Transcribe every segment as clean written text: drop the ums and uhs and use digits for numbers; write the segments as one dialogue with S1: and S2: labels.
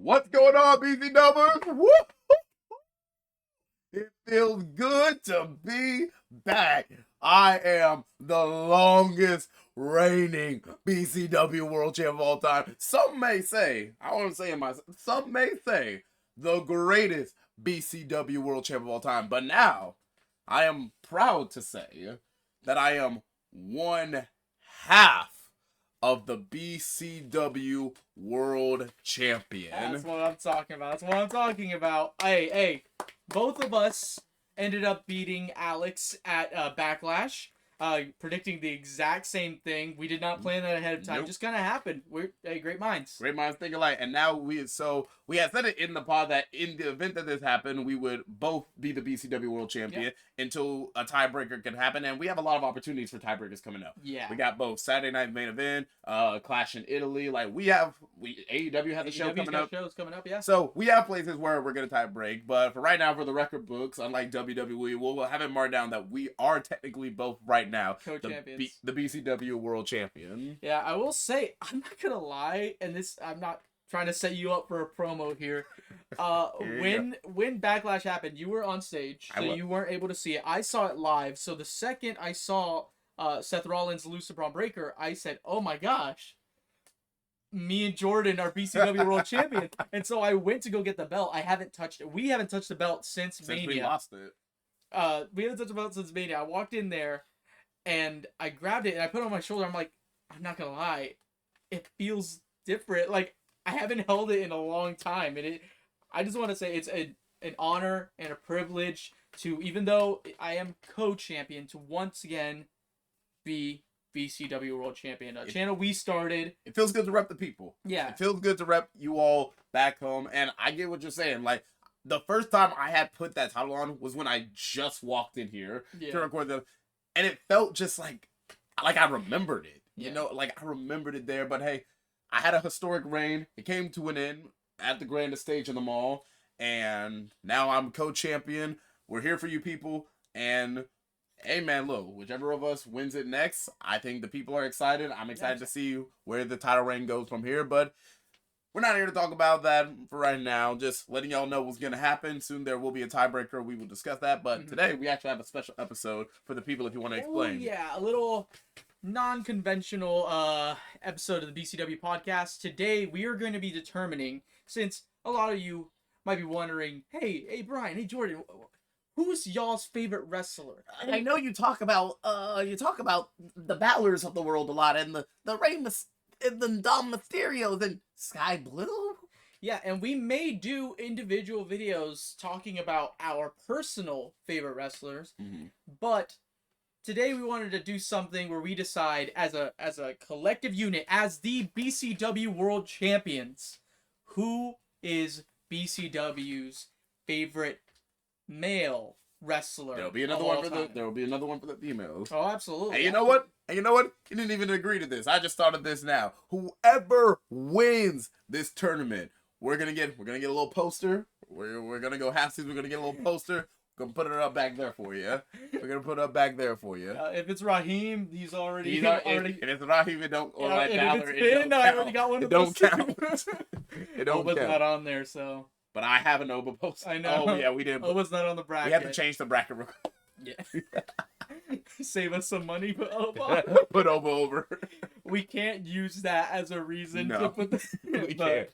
S1: What's going on, BC Numbers? Woo! It feels good to be back. I am the longest reigning BCW World Champ of all time. Some may say, I want to say it myself, some may say the greatest BCW World Champ of all time. But now, I am proud to say that I am one half of the BCW World Champion.
S2: That's what I'm talking about. Hey, both of us ended up beating Alex at Backlash, predicting the exact same thing. We did not plan that ahead of time.
S1: Nope.
S2: Just kind of happened. We're great minds.
S1: Great minds think alike. And now we had said it in the pod that in the event that this happened, we would both be the BCW World Champion until a tiebreaker can happen. And we have a lot of opportunities for tiebreakers coming up.
S2: Yeah.
S1: We got both Saturday Night Main Event, Clash in Italy. Like AEW has a show coming up.
S2: Shows coming up, yeah.
S1: So we have places where we're gonna tie break, but for right now, for the record books, unlike WWE, we'll have it marked down that we are technically both right now
S2: co-champions,
S1: the BCW World Champion.
S2: Yeah, I will say, I'm not gonna lie, and I'm not trying to set you up for a promo here. When Backlash happened, you were on stage, so you weren't able to see it. I saw it live, so the second I saw Seth Rollins lose to Braun Breaker, I said, "Oh my gosh, me and Jordan are BCW World Champion." And so I went to go get the belt. I haven't touched it. We haven't touched the belt since Mania.
S1: We lost it.
S2: We haven't touched the belt since Mania. I walked in there, and I grabbed it, and I put it on my shoulder. I'm like, I'm not gonna lie, it feels different. Like, I haven't held it in a long time, and I just want to say it's an honor and a privilege to, even though I am co-champion, to once again be BCW World Champion. A channel we started.
S1: It feels good to rep the people.
S2: Yeah.
S1: It feels good to rep you all back home, and I get what you're saying. Like, the first time I had put that title on was when I just walked in here to record them, and it felt just like I remembered it. You know, like I remembered it there. But hey, I had a historic reign. It came to an end at the grandest stage in the mall, and now I'm co-champion. We're here for you people, and hey man, look, whichever of us wins it next, I think the people are excited. I'm excited to see where the title reign goes from here, but we're not here to talk about that for right now. Just letting y'all know what's going to happen. Soon there will be a tiebreaker. We will discuss that, but today we actually have a special episode for the people if you want to explain.
S2: Oh, yeah, a little non-conventional episode of the BCW podcast. Today we are going to be determining, since a lot of you might be wondering, hey Brian, hey Jordan, who's y'all's favorite wrestler?
S1: I know you talk about the Balors of the world a lot, and the Rey and the Dom Mysterios and Sky Blue.
S2: Yeah, and we may do individual videos talking about our personal favorite wrestlers, but today we wanted to do something where we decide as a collective unit, as the BCW World Champions, who is BCW's favorite male wrestler.
S1: There will be another one for the females.
S2: Oh, absolutely.
S1: And you know what? You didn't even agree to this. I just thought of this now. Whoever wins this tournament, we're gonna get a little poster. We're gonna go halfsies. We're gonna get a little poster. We're gonna put it up back there for you. If
S2: it's Raheem, he's already.
S1: If it's Raheem, it don't. Or like Balor,
S2: it don't count. I already got one.
S1: It don't count. It don't count.
S2: Oba's not on there, so.
S1: But I have an Oba poster.
S2: I know.
S1: Oh yeah, we did.
S2: Oba's not on the bracket.
S1: We have to change the bracket.
S2: Yeah. Save us some money, put Oba.
S1: Put Oba over.
S2: We can't use that as a reason to put the.
S1: We can't.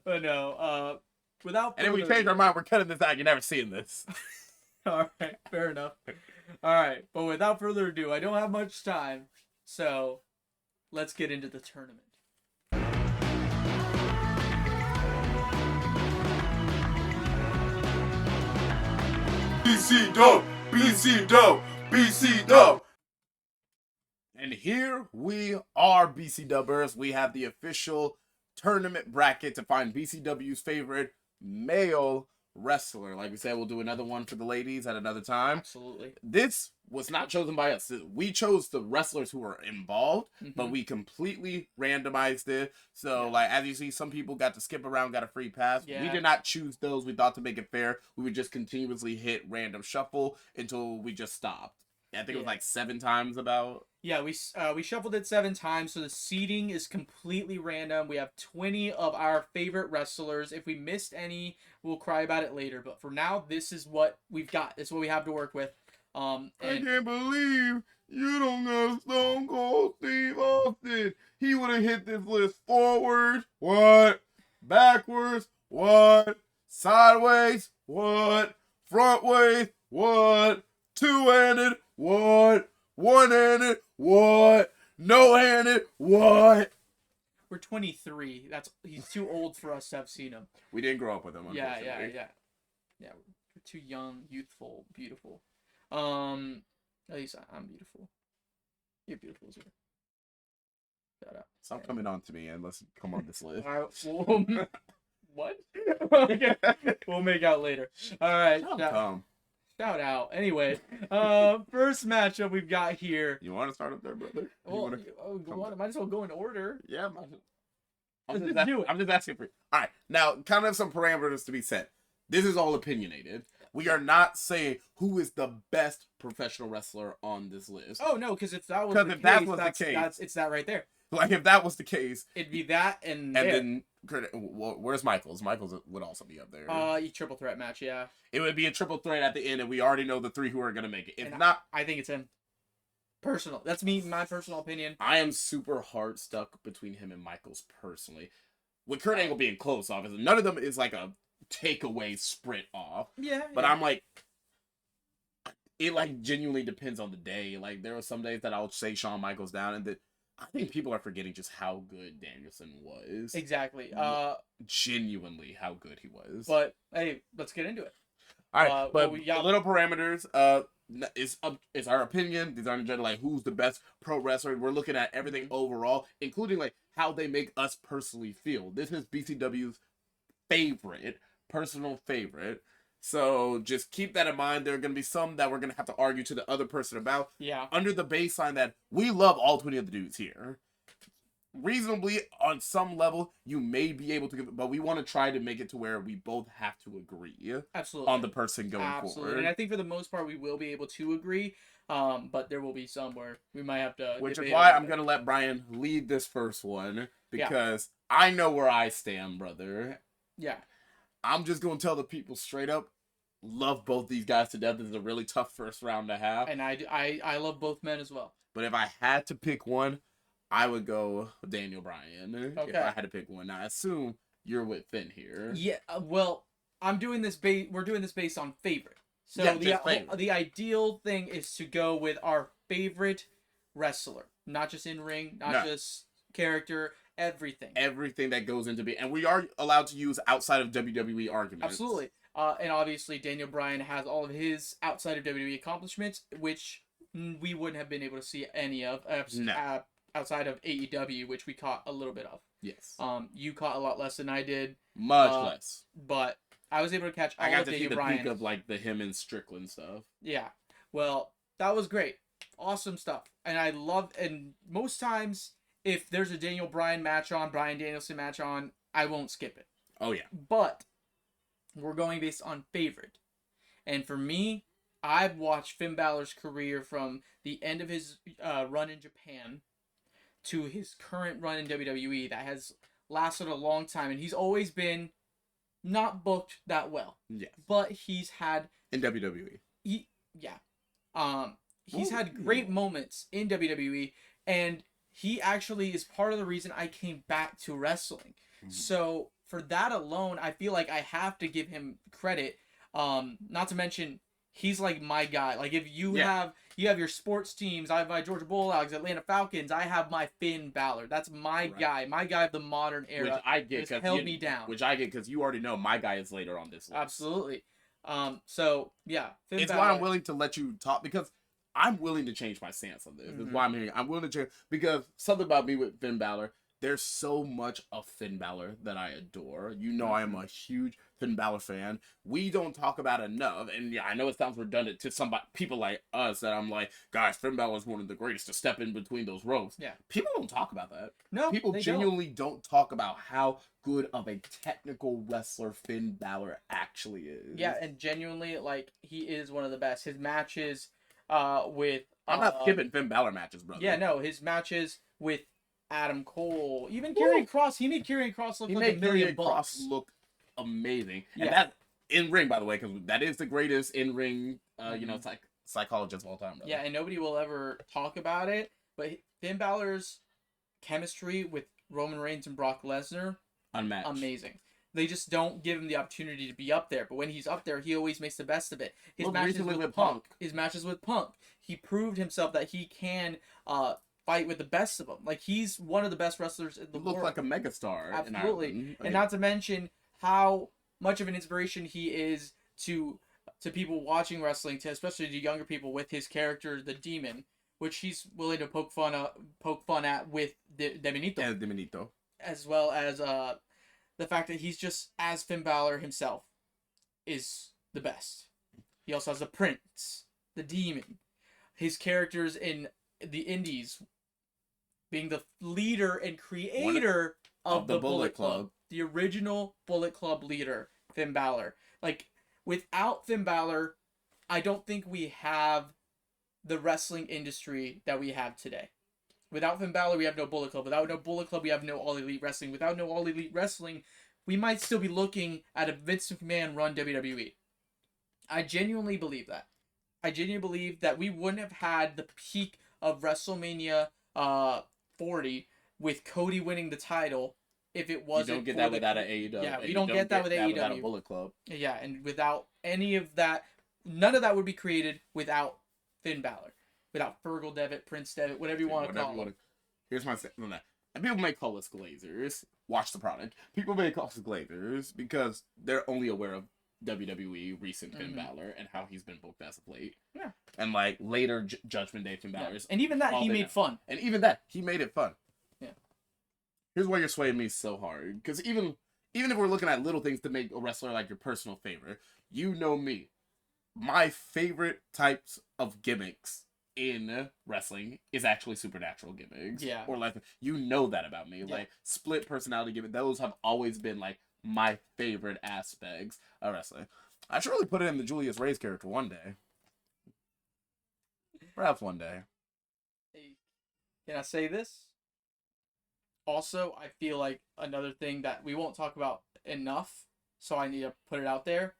S2: But no. Without.
S1: And if we change our mind, we're cutting this out. You're never seeing this.
S2: All right, fair enough. All right, but without further ado, I don't have much time, so let's get into the tournament.
S1: BC. And here we are, BC Dubbers. We have the official tournament bracket to find BCW's favorite male wrestler. Like we said, we'll do another one for the ladies at another time.
S2: Absolutely.
S1: This was not chosen by us. We chose the wrestlers who were involved, but we completely randomized it. So, like, as you see, some people got to skip around, got a free pass.
S2: Yeah.
S1: We did not choose those. We thought to make it fair, we would just continuously hit random shuffle until we just stopped. I think it was like 7 times about.
S2: Yeah, we shuffled it 7 times, so the seating is completely random. We have 20 of our favorite wrestlers. If we missed any, we'll cry about it later. But for now, this is what we've got. This is what we have to work with.
S1: I can't believe you don't know Stone Cold Steve Austin. He would have hit this list forward. What? Backwards. What? Sideways. What? Frontways. What? Two-handed. What? One-handed. What? No-handed. What?
S2: We're 23. He's too old for us to have seen him.
S1: We didn't grow up with him.
S2: Yeah. We're too young, youthful, beautiful. At least I'm beautiful. You're beautiful as well. Shout out.
S1: Stop coming on to me and let's come on this list.
S2: All right. What? Okay. We'll make out later. All right. Shout out. Anyway, first matchup we've got here.
S1: You want to start up there, brother?
S2: Well, might as well go in order.
S1: Yeah, I'm just asking for you. All right, now kind of some parameters to be set. This is all opinionated. We are not saying who is the best professional wrestler on this list.
S2: Oh no, because if that was the case, it's that right there.
S1: Like if that was the case,
S2: it'd be that and
S1: then where's Michaels? Michaels would also be up there.
S2: Triple threat match, yeah.
S1: It would be a triple threat at the end, and we already know the 3 who are gonna make it. If not,
S2: I think it's him. Personal. That's my personal opinion.
S1: I am super hard stuck between him and Michaels personally. With Kurt Angle being close, obviously, none of them is like a takeaway sprint off.
S2: Yeah.
S1: But I'm like, it like genuinely depends on the day. Like there are some days that I'll say Shawn Michaels down, and that I think people are forgetting just how good Danielson was.
S2: Exactly.
S1: Genuinely how good he was.
S2: But hey, let's get into it.
S1: All right, but a little parameters. It's our opinion. These aren't just like who's the best pro wrestler. We're looking at everything overall, including like how they make us personally feel. This is BCW's personal favorite. So just keep that in mind. There are going to be some that we're going to have to argue to the other person about.
S2: Yeah.
S1: Under the baseline that we love all 20 of the dudes here. Reasonably, on some level, you may be able to, but we want to try to make it to where we both have to agree.
S2: Absolutely.
S1: On the person going forward.
S2: And I think for the most part, we will be able to agree. But there will be some where we might have to.
S1: Which is why I'm going to let Brian lead this first one. Because I know where I stand, brother.
S2: Yeah.
S1: I'm just going to tell the people straight up. Love both these guys to death. This is a really tough first round to have.
S2: And I love both men as well.
S1: But if I had to pick one, I would go Daniel Bryan. Okay. If I had to pick one. Now, I assume you're with Finn here.
S2: Yeah, well, we're doing this based on favorite. So the ideal thing is to go with our favorite wrestler. Not just in ring, not just character, everything.
S1: Everything that goes into and we are allowed to use outside of WWE arguments.
S2: Absolutely. And obviously Daniel Bryan has all of his outside of WWE accomplishments, which we wouldn't have been able to see any of outside of AEW, which we caught a little bit of.
S1: Yes.
S2: You caught a lot less than I did.
S1: Much less.
S2: But I was able to catch all of Daniel Bryan. I got to see the peak
S1: of like the him and Strickland stuff.
S2: Yeah. Well, that was great. Awesome stuff. And most times if there's a Daniel Bryan match on, Bryan Danielson match on, I won't skip it.
S1: Oh yeah.
S2: But we're going based on favorite. And for me, I've watched Finn Balor's career from the end of his run in Japan to his current run in WWE that has lasted a long time. And he's always been not booked that well.
S1: Yeah.
S2: But he's had...
S1: In WWE.
S2: He's had great moments in WWE. And he actually is part of the reason I came back to wrestling. Mm-hmm. So for that alone, I feel like I have to give him credit. Not to mention, he's like my guy. Like if you have your sports teams, I have my Georgia Bulldogs, Atlanta Falcons. I have my Finn Balor. That's my guy. My guy of the modern era.
S1: Which I get because
S2: held me down.
S1: Which I get because you already know my guy is later on this list.
S2: Absolutely. So yeah, Finn
S1: it's
S2: Balor.
S1: why I'm willing to let you talk because I'm willing to change my stance on this. Mm-hmm. That's why I'm here. I'm willing to change because something about me with Finn Balor. There's so much of Finn Balor that I adore. You know I am a huge Finn Balor fan. We don't talk about enough, and yeah, I know it sounds redundant to people like us that I'm like, guys, Finn Balor is one of the greatest to step in between those ropes.
S2: Yeah.
S1: People don't talk about that.
S2: No,
S1: people genuinely don't talk about how good of a technical wrestler Finn Balor actually is.
S2: Yeah, and genuinely, like, he is one of the best. His matches, with
S1: I'm not skipping Finn Balor matches, brother.
S2: Yeah, no, his matches with Adam Cole, even Karrion Kross. He made Karrion Kross look like $1 million.
S1: Kross look amazing, and that in ring, by the way, because that is the greatest in ring, psychologist of all time. Brother.
S2: Yeah, and nobody will ever talk about it, but Finn Balor's chemistry with Roman Reigns and Brock Lesnar,
S1: unmatched,
S2: amazing. They just don't give him the opportunity to be up there, but when he's up there, he always makes the best of it. His matches with Punk, he proved himself that he can fight with the best of them. Like, he's one of the best wrestlers in the world.
S1: Looks like a megastar.
S2: Absolutely, and not to mention how much of an inspiration he is to people watching wrestling, especially to younger people, with his character, the Demon, which he's willing to poke fun at with Demonito. As well as the fact that he's just, as Finn Balor himself, is the best. He also has the Prince, the Demon, his characters in the Indies, being the leader and creator of the Bullet Club. The original Bullet Club leader, Finn Balor. Like, without Finn Balor, I don't think we have the wrestling industry that we have today. Without Finn Balor, we have no Bullet Club. Without no Bullet Club, we have no All Elite Wrestling. Without no All Elite Wrestling, we might still be looking at a Vince McMahon run WWE. I genuinely believe that. I genuinely believe that we wouldn't have had the peak of WrestleMania 40 with Cody winning the title if it wasn't.
S1: You don't get that without an AEW.
S2: Yeah, we don't get that with AEW.
S1: Without a Bullet Club.
S2: Yeah, and without any of that, none of that would be created without Finn Balor. Without Fergal Devitt, Prince Devitt, whatever you want to call him.
S1: Here's my statement on that. And people may call us Glazers. Watch the product. People may call us Glazers because they're only aware of WWE recent Finn Balor and how he's been booked as of late.
S2: Yeah.
S1: And like later Judgment Day Finn Balor.
S2: Yeah. And even that he made fun.
S1: And even that he made it fun.
S2: Yeah.
S1: Here's why you're swaying me so hard. Because even if we're looking at little things to make a wrestler like your personal favorite, you know me. My favorite types of gimmicks in wrestling is actually supernatural gimmicks.
S2: Yeah.
S1: Or like, you know that about me. Yeah. Like, split personality gimmicks. Those have always been like my favorite aspects of wrestling. I should really put it in the Julius Reyes character one day. Perhaps one day.
S2: Can I say this? Also, I feel like another thing that we won't talk about enough, so I need to put it out there.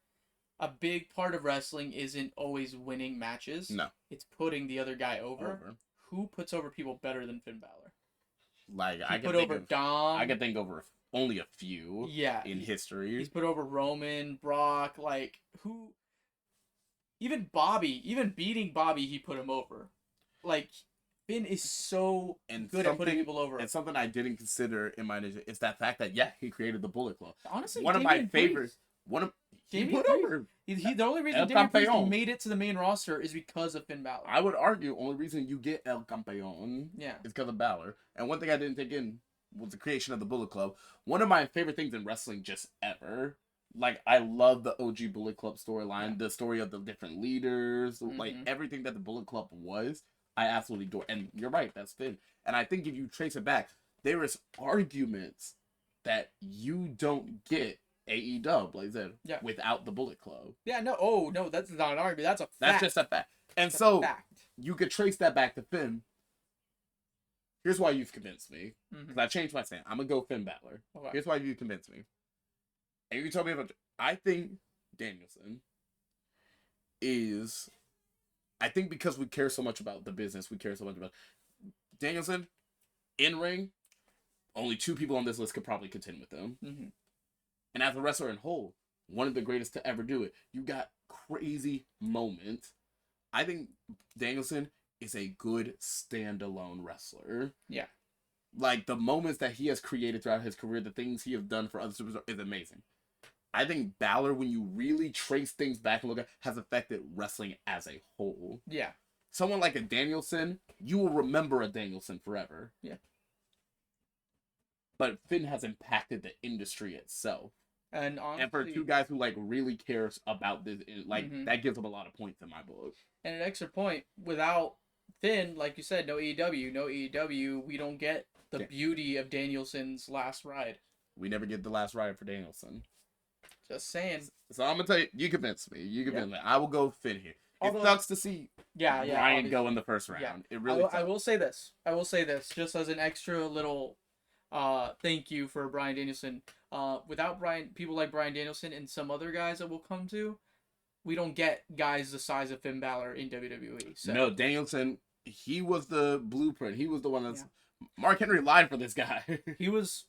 S2: A big part of wrestling isn't always winning matches.
S1: No.
S2: It's putting the other guy over. Who puts over people better than Finn Balor?
S1: Like,
S2: I can think of Dom.
S1: I can think over only a few in history.
S2: He's put over Roman, Brock, like, who... Even Bobby, even beating Bobby, he put him over. Like, Finn is so good at putting people over.
S1: And something I didn't consider in my initiative is that fact that, he created the Bullet Club.
S2: Honestly,
S1: one of my favorites... He put over.
S2: The only reason Damian Priest made it to the main roster is because of Finn Balor.
S1: I would argue only reason you get El Campeon is because of Balor. And one thing I didn't take in was the creation of the Bullet Club. One of my favorite things in wrestling just ever. Like, I love the OG Bullet Club storyline, the story of the different leaders, like everything that the Bullet Club was, I absolutely adore. And you're right, that's Finn. And I think if you trace it back, there is arguments that you don't get AEW, like I said, without the Bullet Club.
S2: Yeah, no, that's not an argument. That's a fact.
S1: That's just a fact. And you could trace that back to Finn. Here's why you've convinced me. Because I changed my stand. I'm going to go Finn Balor. Okay. Here's why you've convinced me. And you told me about... I think Danielson is... I think because we care so much about the business, we care so much about... Danielson, in-ring, only 2 people on this list could probably contend with them. And as a wrestler in whole, one of the greatest to ever do it. You got crazy moments. I think Danielson is a good standalone wrestler. Yeah. Like, the moments that he has created throughout his career, the things he has done for other superstars is amazing. I think Balor, when you really trace things back and look at, has affected wrestling as a whole. Yeah. Someone like a Danielson, you will remember a Danielson forever. Yeah. But Finn has impacted the industry itself. And honestly, and for 2 guys who, like, really cares about this, like, that gives them a lot of points in my book.
S2: And an extra point, without Finn, like you said, no AEW, we don't get the beauty of Danielson's last ride.
S1: We never get the last ride for Danielson.
S2: Just saying.
S1: So I'm going to tell you, you convinced me. I will go Finn here.
S2: Although,
S1: it sucks to see Bryan
S2: obviously.
S1: go in the first round.
S2: Yeah.
S1: It really.
S2: I will say this. Just as an extra little thank you for Bryan Danielson. Without people like Bryan Danielson and some other guys that we'll come to, we don't get guys the size of Finn Balor in WWE. So.
S1: No, Danielson, he was the blueprint. He was the one that's. Yeah. Mark Henry lied for this guy.
S2: He was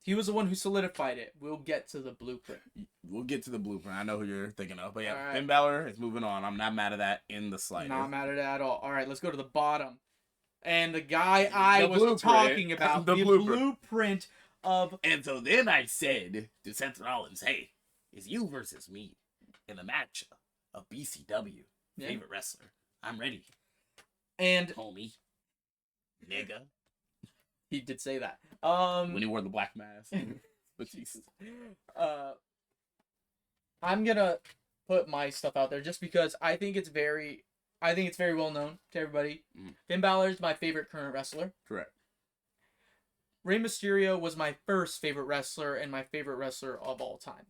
S2: the one who solidified it. We'll get to the blueprint.
S1: We'll get to the blueprint. I know who you're thinking of. But yeah,
S2: right.
S1: Finn Balor is moving on. I'm not mad at that in the slightest.
S2: Not mad at it at all. All right, let's go to the bottom. And the guy I was talking about, the blueprint of...
S1: And so then I said to Seth Rollins, hey, it's you versus me in the match of BCW. Favorite wrestler. I'm ready.
S2: And...
S1: Homie. Nigga.
S2: He did say that.
S1: When he wore the black mask. But Jesus.
S2: I'm gonna put my stuff out there just because I think it's very well known to everybody. Finn Balor is my favorite current wrestler.
S1: Correct.
S2: Rey Mysterio was my first favorite wrestler and my favorite wrestler of all time.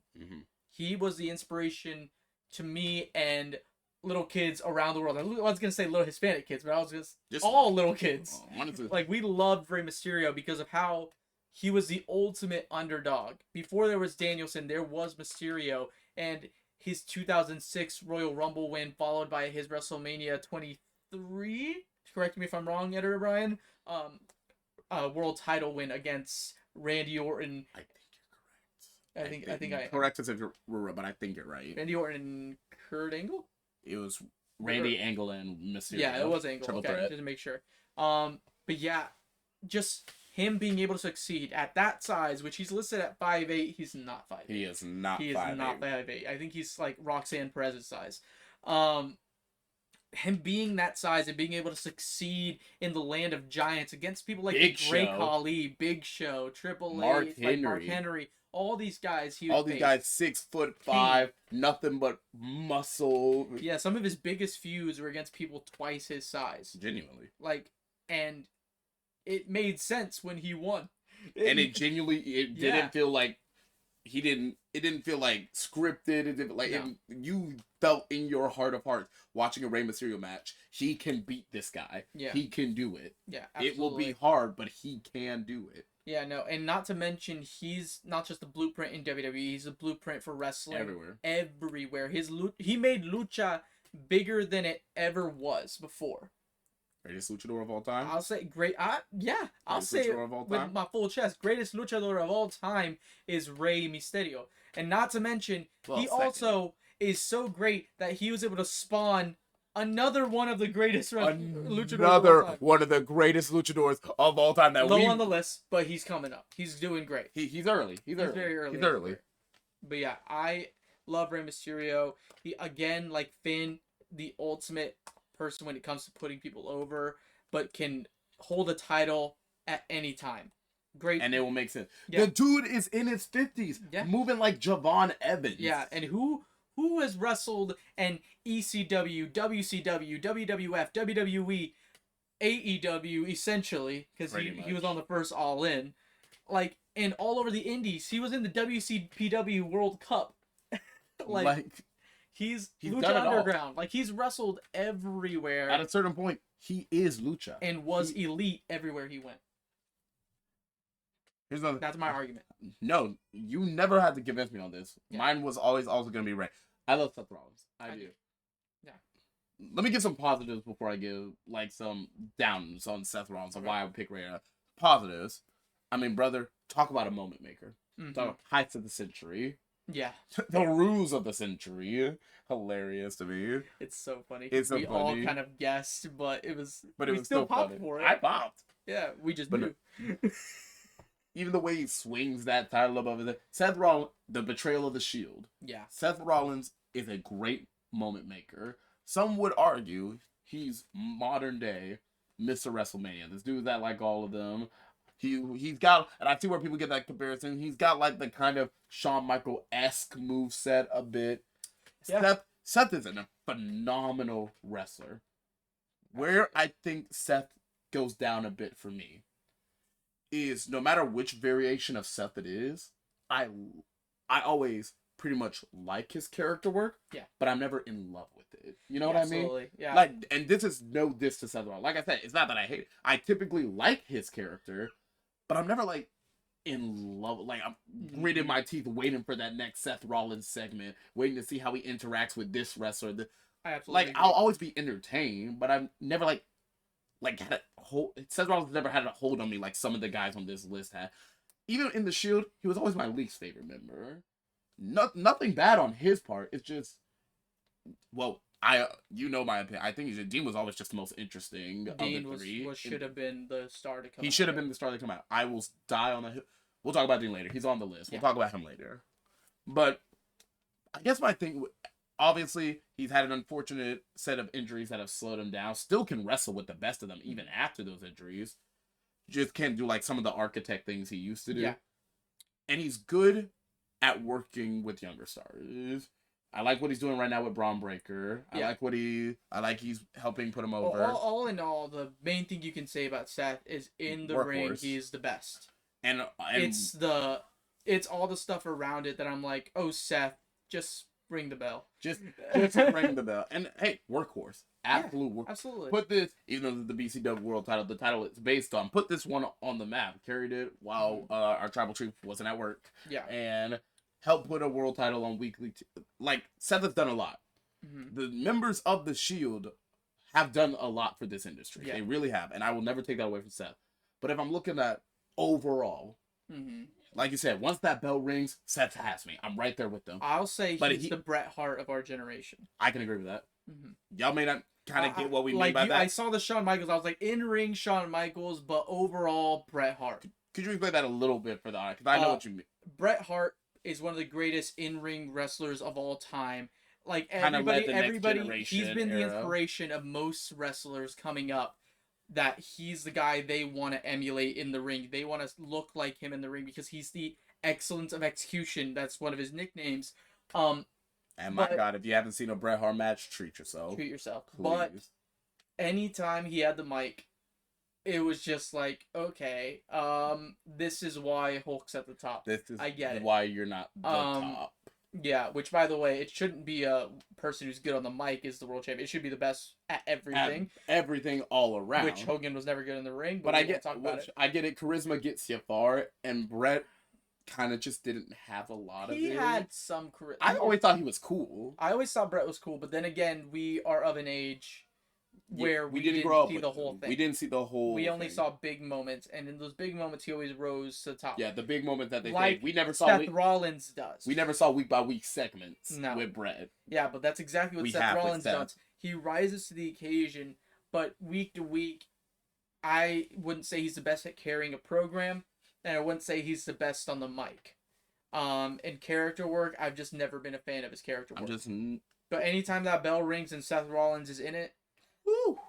S2: He was the inspiration to me and little kids around the world. I was gonna say little Hispanic kids, but I was just all little kids. Like, we loved Rey Mysterio because of how he was the ultimate underdog. Before there was Danielson, there was Mysterio, and his 2006 Royal Rumble win, followed by his WrestleMania 23. Correct me if I'm wrong, Editor Brian. World title win against Randy Orton.
S1: I think you're correct. I think correct us if you're wrong, but I think you're right.
S2: Randy Orton and Kurt Angle.
S1: It was Randy Angle and Mysterio.
S2: Yeah, it was Angle.
S1: Triple
S2: threat. Just to make sure. But yeah, just him being able to succeed at that size, which he's listed at 5'8", he's not 5'8".
S1: He is not 5'8".
S2: He is not 5'8". I think he's like Roxanne Perez's size. Him being that size and being able to succeed in the land of giants against people like the Great Khali, Big Show, Triple H, Mark Henry, all these guys.
S1: These guys 6'5", nothing but muscle.
S2: Yeah, some of his biggest feuds were against people twice his size.
S1: Genuinely.
S2: And it made sense when he won.
S1: And it didn't feel like it didn't feel like scripted. It didn't you felt in your heart of hearts watching a Rey Mysterio match, he can beat this guy.
S2: Yeah.
S1: He can do it.
S2: Yeah, absolutely.
S1: It will be hard, but he can do it.
S2: Yeah, no, and not to mention, he's not just the blueprint in WWE, he's a blueprint for wrestling. Everywhere. He made lucha bigger than it ever was before.
S1: Greatest luchador of all time?
S2: I'll say I'll say it with my full chest. Greatest luchador of all time is Rey Mysterio. And not to mention, also is so great that he was able to spawn another one of the greatest luchadors of all time.
S1: One of the greatest luchadors of all time.
S2: Low on the list, but he's coming up. He's doing great.
S1: He's early. He's
S2: very early.
S1: He's early.
S2: But yeah, I love Rey Mysterio. He, again, like Finn, the ultimate person when it comes to putting people over, but can hold a title at any time. Great.
S1: And it will make sense. Yeah. The dude is in his 50s, moving like Javon Evans.
S2: Yeah, and who has wrestled in ECW, WCW, WWF, WWE, AEW, essentially, because he was on the first All In, and all over the indies. He was in the WCPW World Cup. He's Lucha Underground. He's wrestled everywhere.
S1: At a certain point, he is Lucha.
S2: And was elite everywhere he went. That's my argument.
S1: No, you never had to convince me on this. Yeah. Mine was always also going to be Rey. I love Seth Rollins. I do. Yeah. Let me give some positives before I give some downs on Seth Rollins and why I would pick Rey. Positives. I mean, brother, talk about a moment maker. The heights of the century. Yeah. The rules of the century. Hilarious to me.
S2: It's so funny. We all kind of guessed, but it was still popped for it.
S1: I popped.
S2: Yeah, we just knew.
S1: Even the way he swings that title above his head. Seth Rollins, the betrayal of the Shield. Yeah. Seth Rollins is a great moment maker. Some would argue he's modern day Mr. WrestleMania. This dude's at all of them. He's got, and I see where people get that comparison. He's got the kind of Shawn Michael-esque moveset a bit. Yeah. Seth is a phenomenal wrestler. Where I think Seth goes down a bit for me is no matter which variation of Seth it is, I always pretty much like his character work.
S2: Yeah.
S1: But I'm never in love with it. You know what I mean?
S2: Absolutely. Yeah.
S1: Like, and this is no diss to Seth Rollins. Like I said, it's not that I hate it. I typically like his character, but I'm never like in love. Like I'm gritting my teeth waiting for that next Seth Rollins segment, waiting to see how he interacts with this wrestler.
S2: I absolutely
S1: agree. I'll always be entertained, but I'm never like had a hold. Seth Rollins never had a hold on me like some of the guys on this list had. Even in the Shield, he was always my least favorite member. Nothing bad on his part. It's just, well, you know my opinion. I think Dean was always just the most interesting
S2: Dean
S1: of the three.
S2: should have been the star to come out.
S1: He should have been the star to come out. I will die on the hill. We'll talk about Dean later. He's on the list. We'll talk about him later. But I guess my thing, obviously, he's had an unfortunate set of injuries that have slowed him down. Still can wrestle with the best of them even after those injuries. Just can't do like some of the architect things he used to do.
S2: Yeah.
S1: And he's good at working with younger stars. I like what he's doing right now with Braun Breaker. I like he's helping put him over.
S2: All in all, the main thing you can say about Seth is in the ring, he's the best.
S1: And
S2: it's all the stuff around it that I'm like, oh, Seth, just ring the bell.
S1: Just ring the bell. And hey, workhorse. Absolute workhorse.
S2: Absolutely.
S1: Put this, even though the BCW World title, the title it's based on, put this one on the map. Carried it while our tribal chief wasn't at work.
S2: Yeah.
S1: And helped put a world title on weekly. Like, Seth has done a lot.
S2: Mm-hmm.
S1: The members of the Shield have done a lot for this industry.
S2: Yeah.
S1: They really have. And I will never take that away from Seth. But if I'm looking at overall, like you said, once that bell rings, Seth has me. I'm right there with them.
S2: I'll say he's the Bret Hart of our generation.
S1: I can agree with that. Y'all may not kind of get what we mean by that.
S2: I saw the Shawn Michaels. I was like, in-ring Shawn Michaels, but overall Bret Hart.
S1: Could you explain that a little bit for the audience? Because I know what you mean. Bret
S2: Hart is one of the greatest in-ring wrestlers of all time. Like everybody, he's been the inspiration of most wrestlers coming up. That he's the guy they want to emulate in the ring. They want to look like him in the ring because he's the excellence of execution. That's one of his nicknames.
S1: And my God, if you haven't seen a Bret Hart match, treat yourself.
S2: Please. But anytime he had the mic, it was just like, okay, this is why Hulk's at the top. I get it.
S1: Why you're not the top.
S2: Yeah, which, by the way, it shouldn't be a person who's good on the mic is the world champion. It should be the best at everything.
S1: Everything all around.
S2: Which Hogan was never good in the ring,
S1: but I get it. Charisma gets you far, and Bret kind of just didn't have a lot of it.
S2: He had some charisma.
S1: I always thought he was cool.
S2: I always thought Bret was cool, but then again, we are of an age where we didn't see the whole thing.
S1: We didn't see the whole
S2: We only saw big moments, and in those big moments, he always rose to the top.
S1: Yeah, the big moments that they
S2: like
S1: we never saw.
S2: Seth Rollins does.
S1: We never saw week by week segments with Bret.
S2: Yeah, but that's exactly what Seth Rollins does. He rises to the occasion, but week to week, I wouldn't say he's the best at carrying a program, and I wouldn't say he's the best on the mic. In character work, I've just never been a fan of his character work. But anytime that bell rings and Seth Rollins is in it, woo,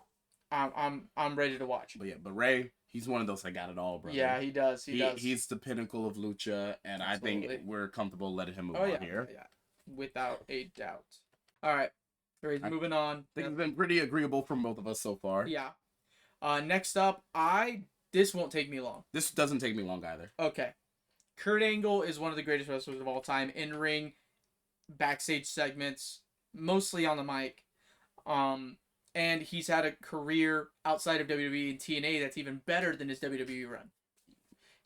S2: I'm ready to watch.
S1: But Ray, he's one of those that got it all, brother.
S2: Yeah, he does. He does.
S1: He's the pinnacle of lucha, and Absolutely. I think we're comfortable letting him move on here.
S2: Yeah, without a doubt. All right, moving on.
S1: I think it's been pretty agreeable from both of us so far.
S2: Yeah. Next up, this won't take me long.
S1: This doesn't take me long either.
S2: Okay. Kurt Angle is one of the greatest wrestlers of all time. In ring, backstage segments, mostly on the mic. And he's had a career outside of WWE and TNA that's even better than his WWE run.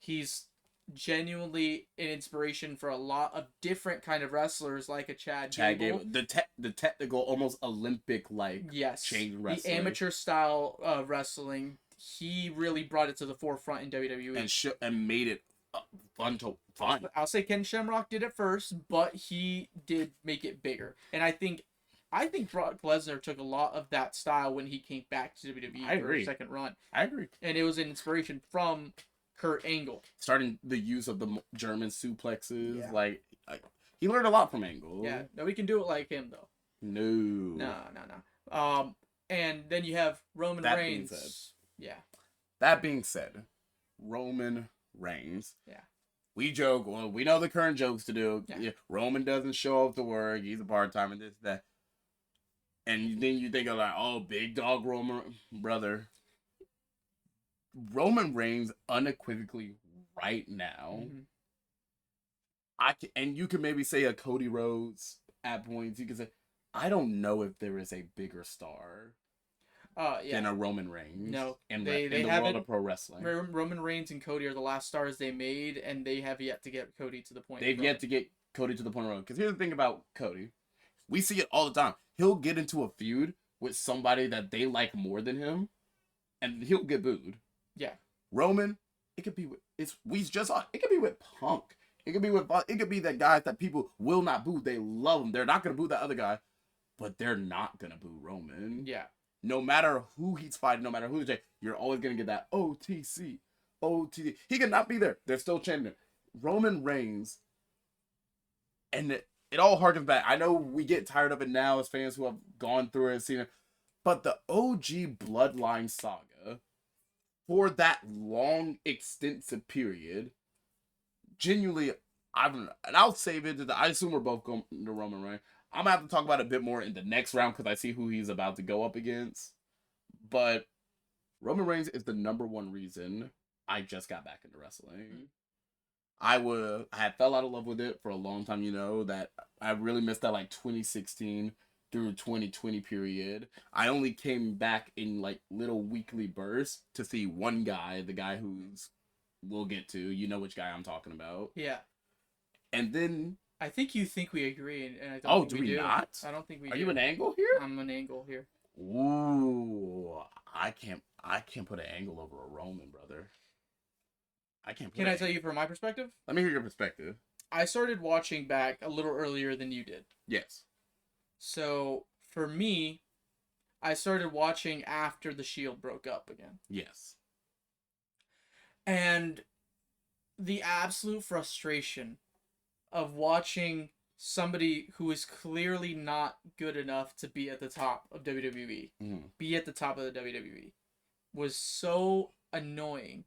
S2: He's genuinely an inspiration for a lot of different kind of wrestlers, like a Chad Gable.
S1: The technical, almost Olympic-like chain wrestling.
S2: The amateur style wrestling. He really brought it to the forefront in WWE.
S1: And made it fun.
S2: I'll say Ken Shamrock did it first, but he did make it bigger. And I think Brock Lesnar took a lot of that style when he came back to WWE for his second run.
S1: I agree.
S2: And it was an inspiration from Kurt Angle.
S1: Starting the use of the German suplexes. Yeah. Like, he learned a lot from Angle.
S2: Yeah. Nobody can do it like him, though.
S1: No.
S2: And then you have Roman Reigns.
S1: That being said, Roman Reigns.
S2: Yeah.
S1: We joke. Well, we know the current jokes to do. Yeah. Roman doesn't show up to work. He's a part-time and this, that. And then you think of like, oh, big dog Roman. Brother. Roman Reigns unequivocally right now and you can maybe say a Cody Rhodes at points. You can say, I don't know if there is a bigger star than a Roman Reigns.
S2: No,
S1: in
S2: they
S1: the
S2: haven't.
S1: world of pro wrestling.
S2: Roman Reigns and Cody are the last stars they made, and they have yet to get Cody to the point.
S1: They've yet to get Cody to the point of Roman. Because here's the thing about Cody. We see it all the time. He'll get into a feud with somebody that they like more than him, and he'll get booed.
S2: Yeah.
S1: Roman, it could be with it could be with Punk. It could be that guys that people will not boo. They love him. They're not gonna boo that other guy, but they're not gonna boo Roman.
S2: Yeah.
S1: No matter who he's fighting, no matter who he's you're always gonna get that OTC. He could not be there. They're still chanting it. Roman Reigns, and it all harkens back. I know we get tired of it now as fans who have gone through it and seen it, but the OG Bloodline saga, for that long, extensive period, genuinely, I'll save it. I assume we're both going to Roman Reigns. I'm going to have to talk about it a bit more in the next round because I see who he's about to go up against. But Roman Reigns is the number one reason I just got back into wrestling. I had fell out of love with it for a long time, that I really missed that 2016 through 2020 period. I only came back in little weekly bursts to see one guy, the guy we'll get to, which guy I'm talking about.
S2: Yeah.
S1: And then
S2: I think we agree, and I don't think we do.
S1: Not?
S2: I don't think we
S1: do. Are
S2: you
S1: an angle here?
S2: I'm an angle here.
S1: Ooh, I can't put an angle over a Roman, brother. I can't.
S2: Can I tell you from my perspective?
S1: Let me hear your perspective.
S2: I started watching back a little earlier than you did.
S1: Yes.
S2: So for me, I started watching after the Shield broke up again.
S1: Yes.
S2: And the absolute frustration of watching somebody who is clearly not good enough to be at the top of WWE, be at the top of the WWE, was so annoying.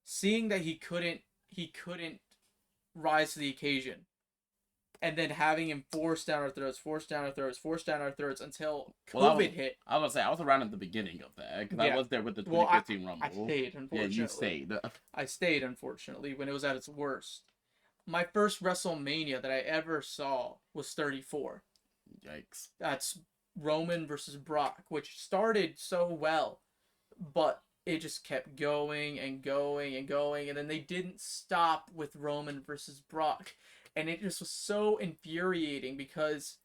S2: Seeing that he couldn't rise to the occasion, and then having him forced down our throats until COVID hit.
S1: I was gonna say I was around at the beginning of that because I was there with the 2015 Rumble.
S2: I stayed, unfortunately.
S1: Yeah, you stayed.
S2: I stayed, unfortunately, when it was at its worst. My first WrestleMania that I ever saw was 34.
S1: Yikes.
S2: That's Roman versus Brock, which started so well, but it just kept going and going and going, and then they didn't stop with Roman versus Brock. And it just was so infuriating because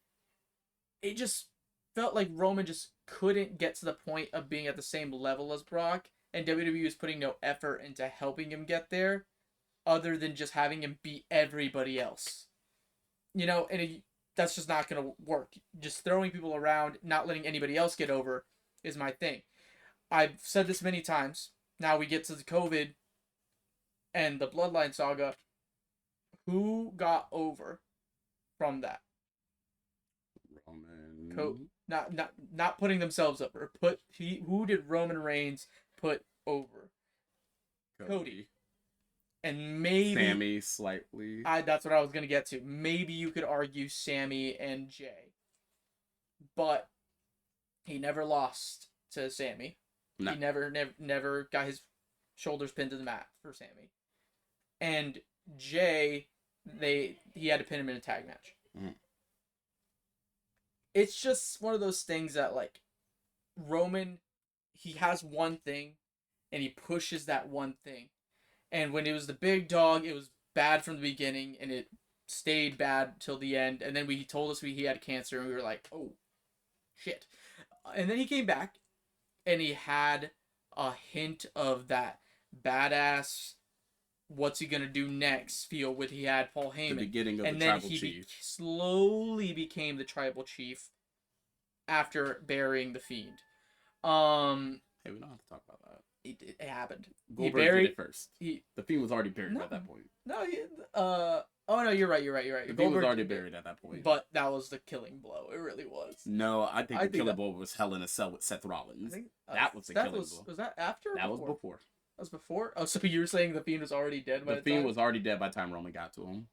S2: it just felt like Roman just couldn't get to the point of being at the same level as Brock, and WWE was putting no effort into helping him get there, other than just having him beat everybody else. That's just not going to work. Just throwing people around, not letting anybody else get over, is my thing. I've said this many times. Now we get to the COVID and the Bloodline saga. Who got over from that?
S1: Roman.
S2: Not putting themselves over. Who did Roman Reigns put over? Cody. And maybe
S1: Sammy slightly.
S2: That's what I was gonna get to. Maybe you could argue Sammy and Jay, but he never lost to Sammy. No. He never got his shoulders pinned to the mat for Sammy. And Jay, he had to pin him in a tag match. It's just one of those things that Roman, he has one thing, and he pushes that one thing. And when it was the big dog, it was bad from the beginning, and it stayed bad till the end. And then he told us he had cancer, and we were like, oh, shit. And then he came back, and he had a hint of that badass, what's he gonna do next feel when he had Paul Heyman.
S1: The beginning of the tribal chief. And then he
S2: slowly became the tribal chief after burying the Fiend.
S1: Hey, we don't have to talk about that.
S2: It happened.
S1: Goldberg did it first. The Fiend was already buried at that point.
S2: No, oh no, you're right.
S1: The Fiend was already buried at that point.
S2: But that was the killing blow. It really was.
S1: No, I think the killing blow was Hell in a Cell with Seth Rollins. That was the killing blow.
S2: Was that after?
S1: That was before.
S2: That was before? Oh, so you're saying the Fiend was already dead by the time?
S1: The Fiend was already dead by the time Roman got to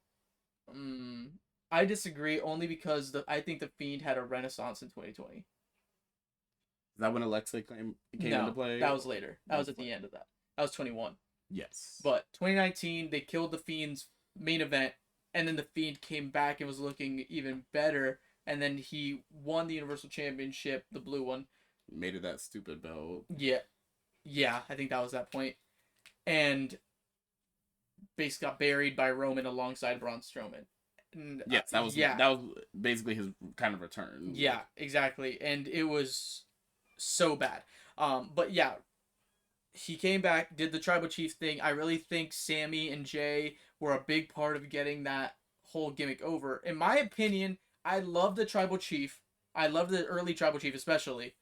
S1: him.
S2: I disagree only because I think the Fiend had a renaissance in 2020.
S1: Is that when Alexa came into play?
S2: That was later. That was at the end of that. That was 21.
S1: Yes.
S2: But 2019, they killed the Fiend's main event and then the Fiend came back and was looking even better, and then he won the Universal Championship, the blue one.
S1: Made it that stupid belt.
S2: Yeah, I think that was that point, and basically got buried by Roman alongside Braun Strowman. And,
S1: yes, that was basically his kind of return.
S2: Yeah, exactly, and it was so bad. But yeah, he came back, did the Tribal Chief thing. I really think Sammy and Jay were a big part of getting that whole gimmick over. In my opinion, I love the Tribal Chief. I love the early Tribal Chief especially.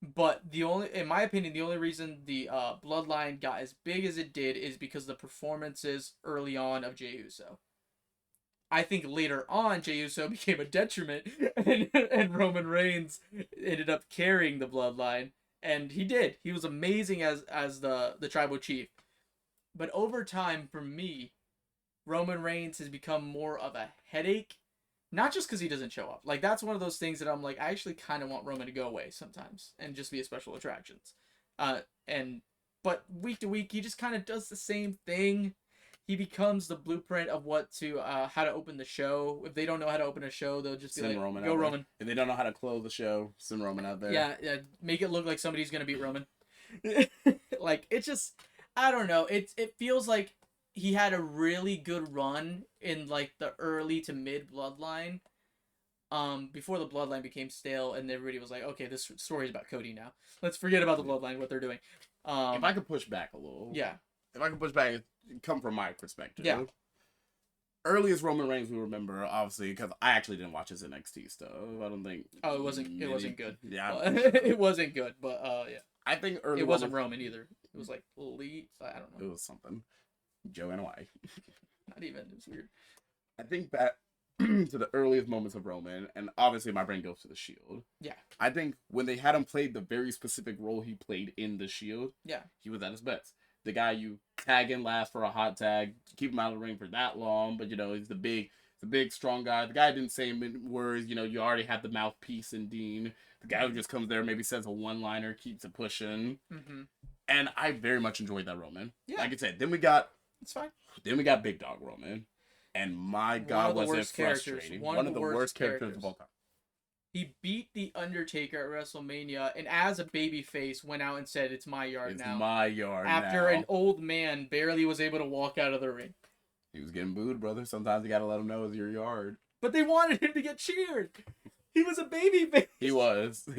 S2: But in my opinion, the only reason the Bloodline got as big as it did is because of the performances early on of Jey Uso. I think later on, Jey Uso became a detriment, and Roman Reigns ended up carrying the Bloodline, and he did. He was amazing as the Tribal Chief. But over time, for me, Roman Reigns has become more of a headache, not just because he doesn't show up. Like, that's one of those things that I'm like, I actually kind of want Roman to go away sometimes and just be a special attractions. But week to week, he just kind of does the same thing. He becomes the blueprint of how to open the show. If they don't know how to open a show, they'll just be like,
S1: Roman
S2: go Roman.
S1: If they don't know how to close the show, send Roman out there.
S2: Yeah, make it look like somebody's going to beat Roman. Like, it just, I don't know. It feels like he had a really good run in, like, the early to mid Bloodline. Before the Bloodline became stale and everybody was like, okay, this story is about Cody now. Let's forget about the Bloodline, what they're doing.
S1: If I could push back a little.
S2: Yeah.
S1: If I could push back, come from my perspective.
S2: Yeah.
S1: Earliest Roman Reigns we remember, obviously, because I actually didn't watch his NXT stuff. I don't think.
S2: Oh, it wasn't good.
S1: Yeah.
S2: It wasn't good, but yeah.
S1: I think early.
S2: It wasn't Roman either. It was like Lee. I don't know.
S1: It was something. Joanna White.
S2: Not even. It was weird.
S1: I think back to the earliest moments of Roman, and obviously my brain goes to the Shield.
S2: Yeah.
S1: I think when they had him play the very specific role he played in the Shield,
S2: yeah,
S1: he was at his best. The guy you tag in last for a hot tag, keep him out of the ring for that long, but he's the big strong guy. The guy didn't say words. You already had the mouthpiece in Dean. The guy who just comes there, maybe says a one-liner, keeps it pushing.
S2: Mm-hmm.
S1: And I very much enjoyed that Roman.
S2: Yeah.
S1: Like I said,
S2: it's fine.
S1: Then we got Big Dog Roman. And my God, was it frustrating. One of the worst characters of all time.
S2: He beat The Undertaker at WrestleMania, and as a babyface, went out and said, "It's my yard now."
S1: It's my yard
S2: After an old man barely was able to walk out of the ring.
S1: He was getting booed, brother. Sometimes you gotta let him know it's your yard.
S2: But they wanted him to get cheered. He was a babyface.
S1: He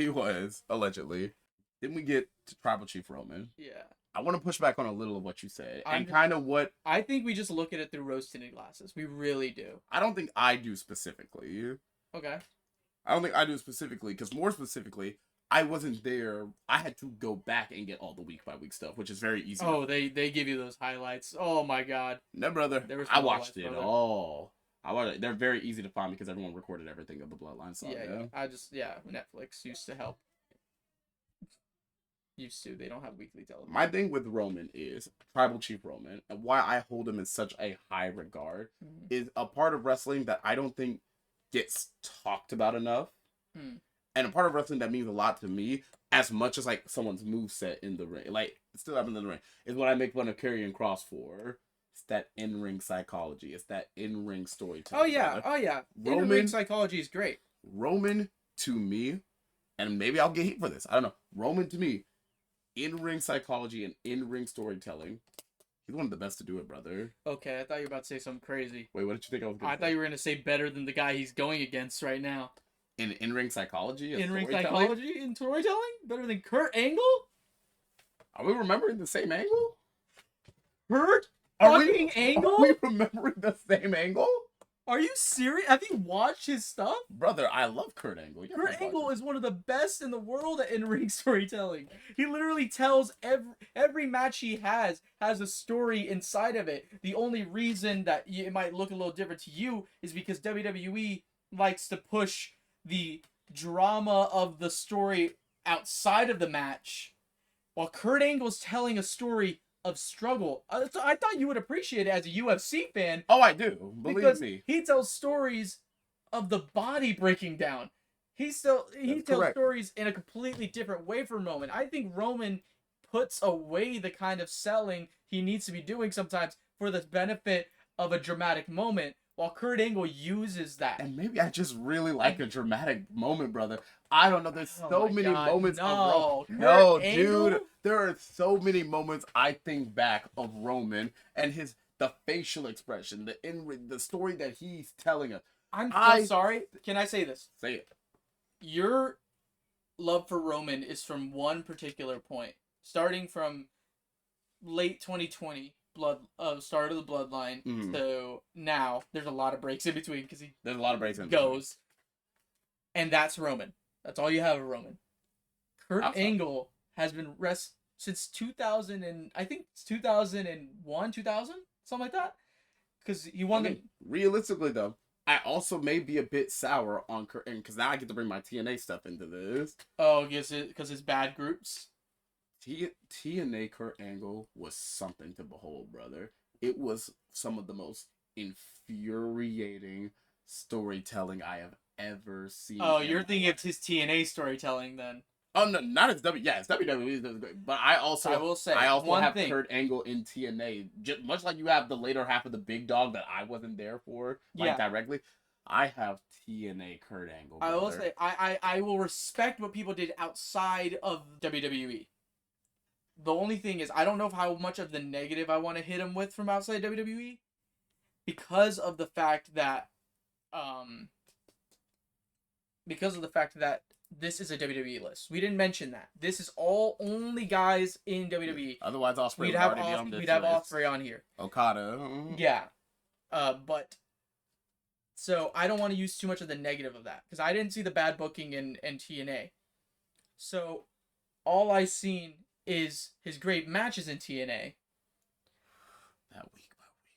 S1: was, allegedly. Then we get to Tribal Chief Roman.
S2: Yeah.
S1: I want to push back on a little of what you said. And kind of what...
S2: I think we just look at it through rose-tinted glasses. We really do.
S1: I don't think I do specifically.
S2: Okay.
S1: I don't think I do specifically, because more specifically, I wasn't there. I had to go back and get all the week-by-week stuff, which is very easy.
S2: Oh, they give you those highlights. Oh, my God.
S1: No, brother. I watched it all. They're very easy to find because everyone recorded everything of the Bloodline saga.
S2: Yeah. Netflix used to help. They don't have weekly television.
S1: My thing with Roman is Tribal Chief Roman, and why I hold him in such a high regard is a part of wrestling that I don't think gets talked about enough. And a part of wrestling that means a lot to me, as much as like someone's moveset in the ring, like it still happens in the ring, is what I make fun of Karrion Kross for. It's that in-ring psychology. It's that in-ring storytelling.
S2: Oh yeah. In-ring psychology is great.
S1: Roman, to me, and maybe I'll get heat for this, I don't know. Roman, to me, in-ring psychology and in-ring storytelling, he's one of the best to do it, brother.
S2: Okay, I thought you were about to say something crazy.
S1: Wait, what did you think I was going to say?
S2: I thought you were going to say better than the guy he's going against right now.
S1: In in-ring psychology?
S2: In-ring psychology and storytelling? Better than Kurt Angle?
S1: Are we remembering the same angle?
S2: Kurt fucking Angle?
S1: Are we remembering the same angle?
S2: Are you serious? Have you watched his stuff?
S1: Brother, I love Kurt Angle. Yeah,
S2: Kurt Angle is one of the best in the world at in-ring storytelling. He literally tells every match he has a story inside of it. The only reason that it might look a little different to you is because WWE likes to push the drama of the story outside of the match, while Kurt Angle's telling a story of struggle. I thought you would appreciate it as a UFC fan.
S1: Oh, I do. Believe me.
S2: He tells stories of the body breaking down. He tells stories in a completely different way from Roman. I think Roman puts away the kind of selling he needs to be doing sometimes for the benefit of a dramatic moment, while Kurt Angle uses that.
S1: And maybe I just really like a dramatic moment, brother. I don't know. There's so many moments of Roman. No, dude. There are so many moments I think back of Roman and the facial expression, the story that he's telling us.
S2: I'm so sorry. Can I say this?
S1: Say it.
S2: Your love for Roman is from one particular point, starting from late 2020, start of the Bloodline, to now. There's a lot of breaks in between because
S1: there's a lot of breaks in
S2: goes, and that's Roman. That's all you have of Roman. Kurt Angle has been since 2000 and I think it's 2001, 2000, something like that. Because he won
S1: realistically though, I also may be a bit sour on Kurt Angle because now I get to bring my TNA stuff into this.
S2: Oh, because it's bad groups.
S1: TNA Kurt Angle was something to behold, brother. It was some of the most infuriating storytelling I have ever seen.
S2: Oh, you're thinking of his TNA storytelling then.
S1: Oh no, not as it's WWE, but I also have Kurt Angle in TNA, just much like you have the later half of the Big Dog that I wasn't there for, directly. I have TNA Kurt Angle. Brother.
S2: I will say I will respect what people did outside of WWE. The only thing is I don't know how much of the negative I want to hit him with from outside WWE, because of the fact that this is a WWE list. We didn't mention that. This is only guys in WWE.
S1: Otherwise, Ospreay
S2: we'd have Ospreay on here.
S1: Okada.
S2: Yeah. But so I don't want to use too much of the negative of that because I didn't see the bad booking in TNA. So all I seen is his great matches in TNA.
S1: That week by week,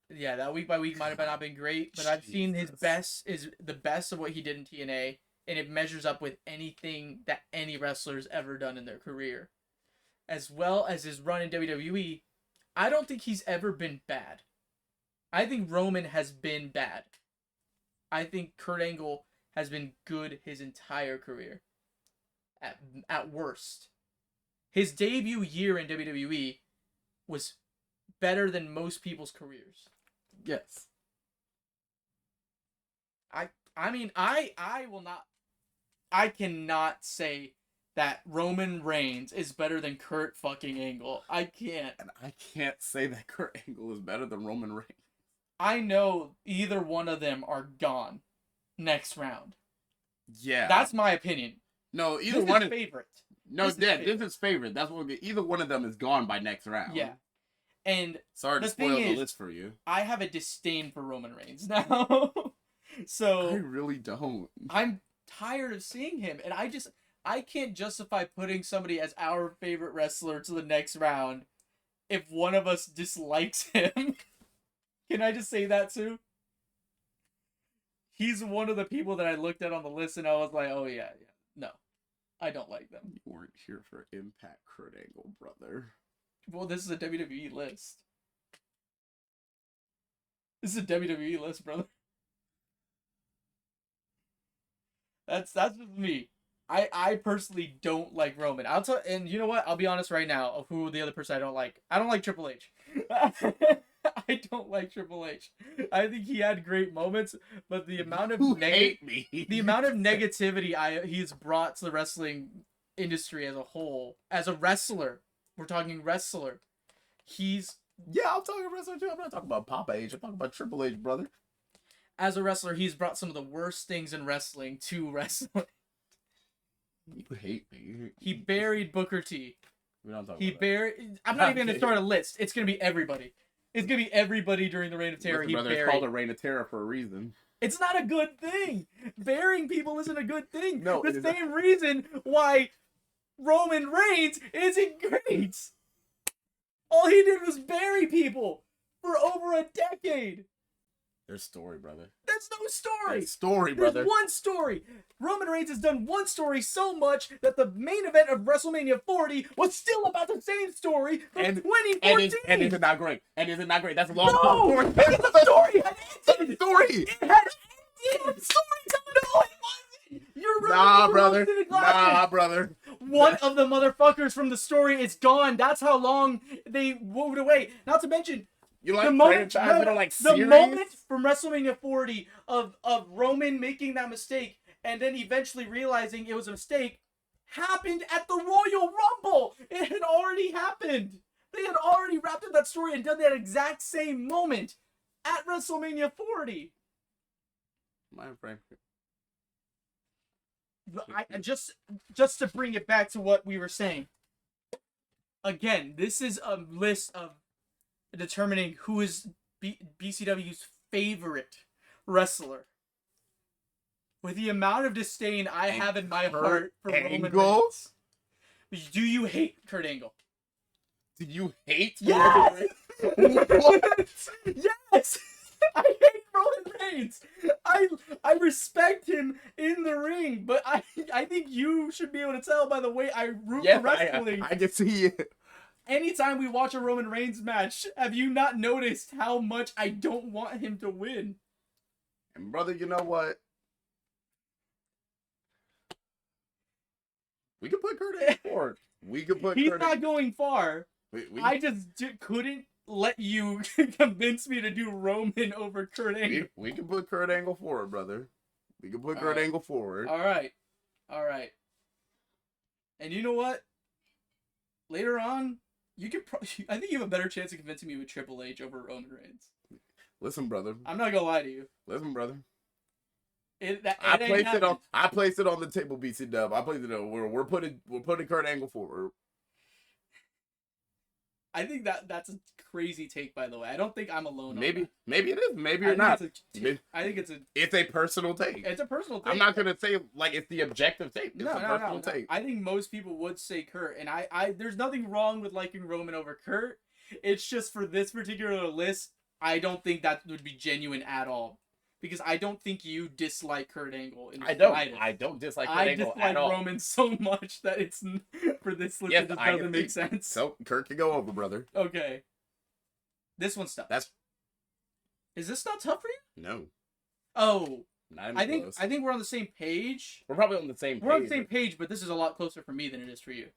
S1: brother.
S2: Yeah, that week by week might have not been great, but I've seen his best is the best of what he did in TNA. And it measures up with anything that any wrestler's ever done in their career. As well as his run in WWE, I don't think he's ever been bad. I think Roman has been bad. I think Kurt Angle has been good his entire career. At worst. His debut year in WWE was better than most people's careers.
S1: Yes.
S2: I cannot say that Roman Reigns is better than Kurt fucking Angle. I can't.
S1: And I can't say that Kurt Angle is better than Roman Reigns.
S2: I know either one of them are gone next round.
S1: Yeah.
S2: That's my opinion.
S1: No, either one
S2: is favorite.
S1: No, this is favorite. That's what either one of them is gone by next round.
S2: Yeah. And
S1: sorry to spoil the list for you.
S2: I have a disdain for Roman Reigns now. So
S1: I really don't.
S2: I'm tired of seeing him, and I can't justify putting somebody as our favorite wrestler to the next round if one of us dislikes him. Can I just say that too? He's one of the people that I looked at on the list and I was like, oh yeah, no, I don't like them.
S1: You weren't here for Impact Kurt Angle, brother.
S2: Well, this is a WWE list. This is a WWE list, brother. That's just me. I personally don't like Roman. And you know what? I'll be honest right now of who the other person I don't like. I don't like Triple H. I don't like Triple H. I think he had great moments, but the amount of the amount of negativity he's brought to the wrestling industry as a whole, as a wrestler, we're talking wrestler.
S1: I'm talking wrestler too. I'm not talking about Papa H. I'm talking about Triple H, brother.
S2: As a wrestler, he's brought some of the worst things in wrestling to wrestling.
S1: You hate me.
S2: He buried Booker T.
S1: We don't talk about that.
S2: I'm not even going to start a list. It's going to be everybody. It's going to be everybody during the Reign of Terror.
S1: It's called a Reign of Terror for a reason.
S2: It's not a good thing. Burying people isn't a good thing.
S1: No,
S2: the same reason why Roman Reigns isn't great. All he did was bury people for over a decade.
S1: There's story, brother.
S2: There's no story.
S1: There's story, brother.
S2: There's one story. Roman Reigns has done one story so much that the main event of WrestleMania 40 was still about the same story from 2014.
S1: And is it not great? That's a long
S2: story. The story had ended.
S1: It
S2: had ended. Storytelling. You're
S1: Nah, brother.
S2: One of the motherfuckers from the story is gone. That's how long they moved away. Not to mention,
S1: You like franchise? You don't like
S2: the
S1: series?
S2: moment from WrestleMania 40 of Roman making that mistake and then eventually realizing it was a mistake happened at the Royal Rumble. It had already happened. They had already wrapped up that story and done that exact same moment at WrestleMania 40.
S1: My friend.
S2: Just to bring it back to what we were saying. Again, this is a list of determining who is BCW's favorite wrestler. With the amount of disdain I have in my heart for Roman Reigns. Do you hate Kurt Angle?
S1: Do you hate
S2: Yes! What? Yes! I hate Roman Reigns. I respect him in the ring, but I think you should be able to tell by the way I root for wrestling.
S1: I can see it.
S2: Anytime we watch a Roman Reigns match, have you not noticed how much I don't want him to win?
S1: And brother, you know what? We could put Kurt Angle forward.
S2: He's not going far. I just couldn't let you convince me to do Roman over Kurt Angle.
S1: We can put Kurt Angle forward, brother. We can put Kurt Angle forward.
S2: All right. And you know what? Later on, you could. I think you have a better chance of convincing me with Triple H over Roman Reigns.
S1: Listen, brother.
S2: I'm not gonna lie to you.
S1: Listen, brother.
S2: I
S1: placed it on the table, BC Dub. I placed it on where we're putting Kurt Angle forward.
S2: I think that's a crazy take, by the way. I don't think I'm alone.
S1: Maybe it is. Maybe you're not.
S2: I think
S1: it's a personal take.
S2: It's a personal take.
S1: I'm not gonna say like it's the objective take. It's a personal take.
S2: I think most people would say Kurt, and I there's nothing wrong with liking Roman over Kurt. It's just for this particular list, I don't think that would be genuine at all. Because I don't think you dislike Kurt Angle.
S1: I don't dislike Kurt Angle at all.
S2: I dislike Roman so much that it's for this list. It doesn't make sense.
S1: So Kurt can go over, brother.
S2: Okay. This one's tough. Is this not tough for you?
S1: No.
S2: Oh. I think we're on the same page.
S1: We're probably on the same page.
S2: We're on the same page, but this is a lot closer for me than it is for you.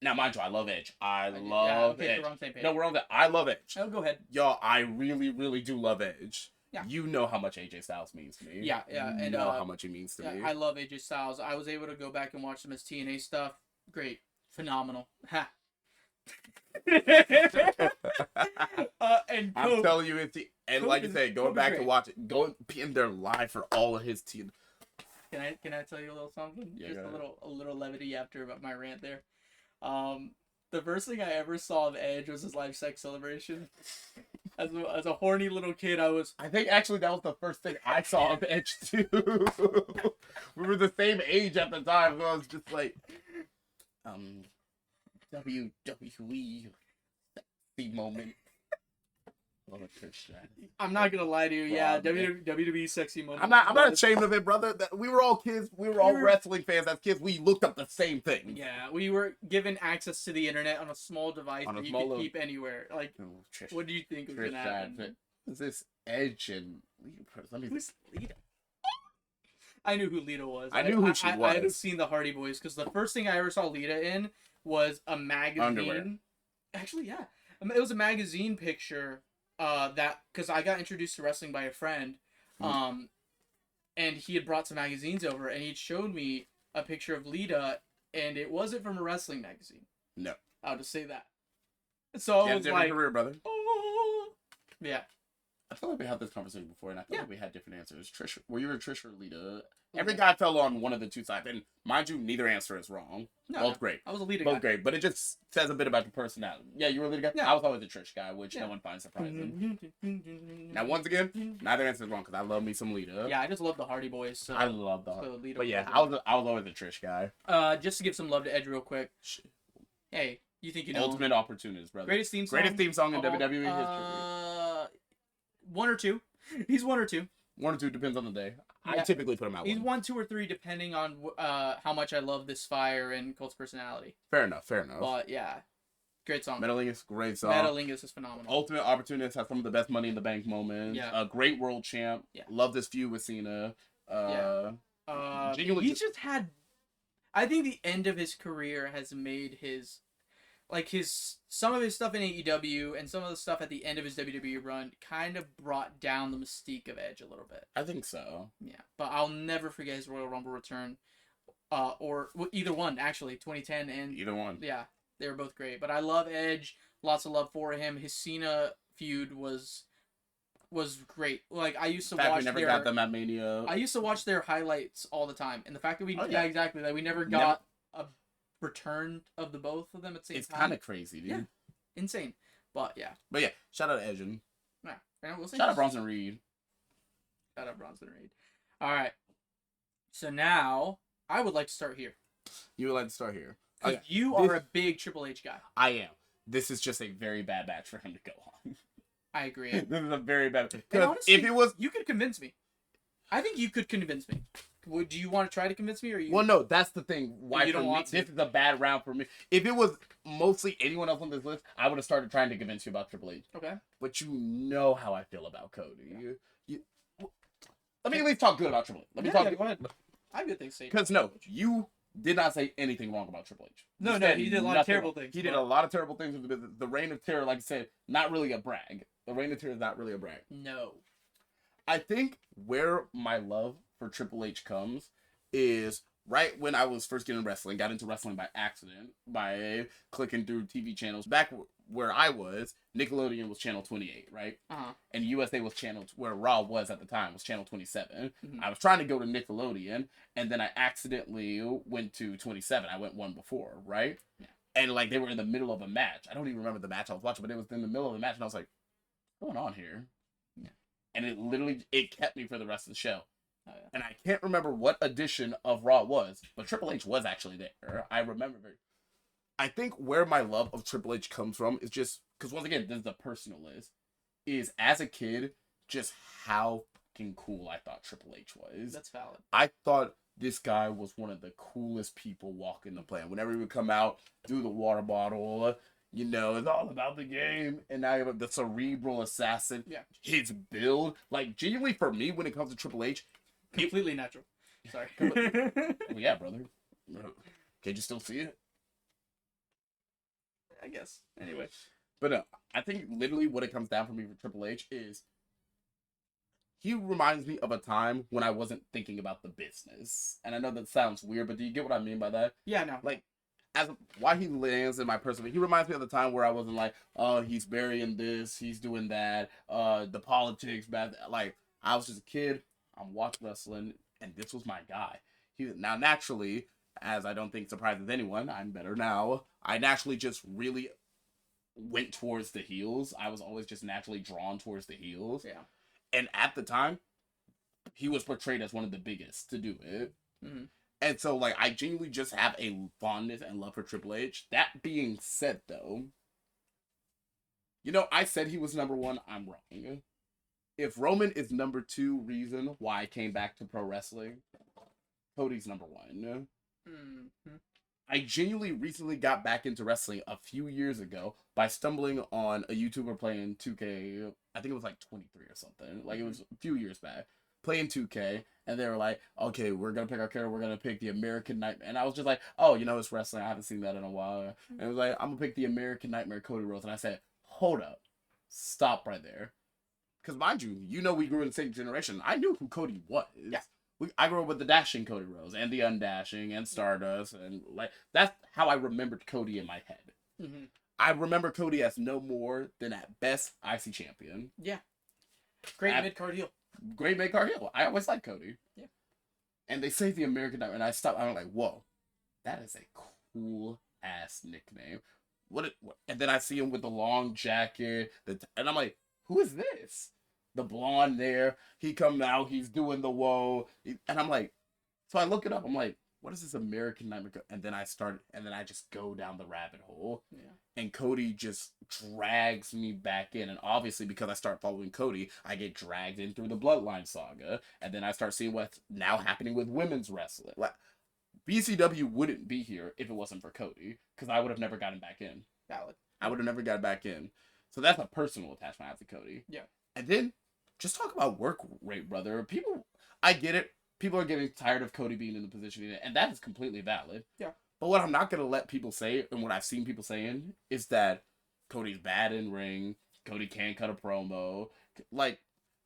S1: Now, mind you, I love Edge. I love Edge.
S2: We're on the same page.
S1: No, we're on the. I love Edge.
S2: Oh, go ahead.
S1: Y'all, I really, really do love Edge.
S2: Yeah.
S1: You know how much AJ Styles means to me.
S2: Yeah.
S1: You know how much he means to me.
S2: I love AJ Styles. I was able to go back and watch some of his TNA stuff. Great. Phenomenal. Ha. And
S1: I'm telling you, like you said, going back to watch it, going in there live for all of his team.
S2: Can I tell you a little something?
S1: Yeah,
S2: just a little levity after my rant there. The first thing I ever saw of Edge was his live sex celebration. As a horny little kid, I think actually that was the first thing I saw of Edge too. We were the same age at the time, so I was just like, WWE sexy moment. I'm not gonna lie to you. Yeah, WWE sexy moment.
S1: I'm not ashamed of it, brother. We were all kids. We were all wrestling fans. As kids, we looked up the same thing.
S2: Yeah, we were given access to the internet on a small device that you could keep anywhere. Like, what do you think was gonna happen?
S1: Is this Edge and
S2: who's Lita? I knew who Lita was.
S1: I knew who she was.
S2: I had seen the Hardy Boys because the first thing I ever saw Lita in was a magazine.
S1: Underwear.
S2: Actually, yeah, it was a magazine picture. Because I got introduced to wrestling by a friend, and he had brought some magazines over, and he'd showed me a picture of Lita, and it wasn't from a wrestling magazine.
S1: No,
S2: I'll just say that. So I was like,
S1: career, brother.
S2: Oh, yeah.
S1: I feel like we had this conversation before, and I feel like we had different answers. Trish, were you a Trish or Lita? Every guy fell on one of the two sides, and mind you, neither answer is wrong. No, both great.
S2: I was a Lita guy.
S1: Both great, but it just says a bit about your personality. Yeah, you were a Lita guy? Yeah. I was always a Trish guy, which no one finds surprising. Now, once again, neither answer is wrong, because I love me some Lita.
S2: Yeah, I just love the Hardy Boys. So
S1: I love the Hardy Boys. But yeah, I was always a Trish guy.
S2: Just to give some love to Edge real quick. Hey, you think you know
S1: Ultimate Opportunist, brother.
S2: Greatest theme song in
S1: WWE history.
S2: One or two. He's one or two.
S1: One or two, depends on the day. I typically put him out.
S2: He's 1, 2, or 3, depending on how much I love this Fire and Colt's personality.
S1: Fair enough.
S2: But yeah, great song.
S1: Metalingus, great song.
S2: Metalingus is phenomenal.
S1: Ultimate Opportunist has some of the best Money in the Bank moments.
S2: Yeah.
S1: A great world champ. Yeah. Love this feud with Cena.
S2: He's just had. I think the end of his career has made his. like some of his stuff in AEW and some of the stuff at the end of his WWE run kind of brought down the mystique of Edge a little bit.
S1: I think so.
S2: Yeah, but I'll never forget his Royal Rumble return, or either one actually, 2010 and
S1: either one.
S2: Yeah, they were both great. But I love Edge. Lots of love for him. His Cena feud was great. Like I used to watch.
S1: We never got them at Mania.
S2: I used to watch their highlights all the time, and the fact that exactly, that we never got a return of the both of them at the same time.
S1: It's kind of crazy, dude.
S2: Yeah, insane. But yeah.
S1: Shout out to Edge.
S2: Yeah, we'll see.
S1: Shout out Bronson Reed.
S2: Shout out Bronson Reed. All right. So now I would like to start here.
S1: You would like to start here.
S2: Because you are a big Triple H guy.
S1: I am. This is just a very bad match for him to go on.
S2: I agree.
S1: This is a very bad.
S2: Because
S1: if it was,
S2: you could convince me. I think you could convince me. Do you want to try to convince me, or you?
S1: Well, no, that's the thing. Why
S2: you don't want to?
S1: This is a bad round for me. If it was mostly anyone else on this list, I would have started trying to convince you about Triple H.
S2: Okay.
S1: But you know how I feel about Cody. Let me at least talk good about Triple H. Let me talk.
S2: Go ahead. I have good things to say.
S1: Because no, you did not say anything wrong about Triple H.
S2: No, he did a lot of terrible things.
S1: He did a lot of terrible things with the business. The Reign of Terror, like I said, not really a brag. The Reign of Terror is not really a brag.
S2: No.
S1: I think where my love for Triple H comes is right when I was first getting into wrestling. Got into wrestling by accident, by clicking through TV channels. Back where I was, Nickelodeon was channel 28, right?
S2: Uh-huh.
S1: And USA was where Raw was at the time, was channel 27.
S2: Mm-hmm.
S1: I was trying to go to Nickelodeon, and then I accidentally went to 27. I went one before, right?
S2: Yeah.
S1: And like they were in the middle of a match. I don't even remember the match I was watching, but it was in the middle of the match, and I was like, what's going on here?
S2: Yeah.
S1: And it kept me for the rest of the show.
S2: Oh, yeah.
S1: And I can't remember what edition of Raw it was, but Triple H was actually there. I remember I think where my love of Triple H comes from is just because, once again, this is a personal list, is as a kid, just how fucking cool I thought Triple H was.
S2: That's valid.
S1: I thought this guy was one of the coolest people walking the planet. Whenever he would come out, do the water bottle, it's all about the game. And now you have the cerebral assassin.
S2: Yeah.
S1: His build, like, genuinely for me, when it comes to Triple H,
S2: completely natural. Sorry.
S1: Well, yeah, brother. Can't you still see it?
S2: I guess. Anyway.
S1: But I think literally what it comes down for me for Triple H is he reminds me of a time when I wasn't thinking about the business. And I know that sounds weird, but do you get what I mean by that?
S2: Yeah, no.
S1: Like, why he lands in my personal, he reminds me of the time where I wasn't like, oh, he's burying this, he's doing that, the politics, bad. Like, I was just a kid, I'm watching wrestling, and this was my guy. Now, naturally, as I don't think surprises anyone, I'm better now, I naturally just really went towards the heels. I was always just naturally drawn towards the heels.
S2: Yeah.
S1: And at the time, he was portrayed as one of the biggest to do it.
S2: Mm-hmm.
S1: And so, like, I genuinely just have a fondness and love for Triple H. That being said, though, I said he was number one. I'm wrong. If Roman is number 2 reason why I came back to pro wrestling, Cody's number 1.
S2: Mm-hmm.
S1: I genuinely recently got back into wrestling a few years ago by stumbling on a YouTuber playing 2K. I think it was like 23 or something. Like, it was a few years back. Playing 2K, and they were like, okay, we're going to pick our character, we're going to pick the American Nightmare. And I was just like, oh, it's wrestling, I haven't seen that in a while. And it was like, I'm going to pick the American Nightmare, Cody Rhodes. And I said, hold up, stop right there. Because mind you, we grew in the same generation. I knew who Cody was.
S2: Yeah.
S1: I grew up with the dashing Cody Rhodes, and the undashing, and Stardust, and like, that's how I remembered Cody in my head.
S2: Mm-hmm.
S1: I remember Cody as no more than at best IC champion.
S2: Yeah. Great mid-card heel.
S1: Great mid-card heel. I always liked Cody.
S2: Yeah. And
S1: they say the American Nightmare, and I stopped. I'm like, whoa, that is a cool ass nickname. What? And then I see him with the long jacket, and I'm like, who is this? The blonde there. He come out. He's doing the whoa, and I'm like, so I look it up. I'm like, what is this American Nightmare? And then I just go down the rabbit hole.
S2: Yeah.
S1: And Cody just drags me back in. And obviously, because I start following Cody, I get dragged in through the Bloodline saga. And then I start seeing what's now happening with women's wrestling. Like, BCW wouldn't be here if it wasn't for Cody, because I would have never gotten back in.
S2: Valid.
S1: I would have never got back in. So that's a personal attachment I have to Cody.
S2: Yeah.
S1: And then, just talk about work rate, brother. I get it. People are getting tired of Cody being in the position he's in, and that is completely valid.
S2: Yeah.
S1: But what I'm not gonna let people say, and what I've seen people saying, is that Cody's bad in ring. Cody can't cut a promo. Like,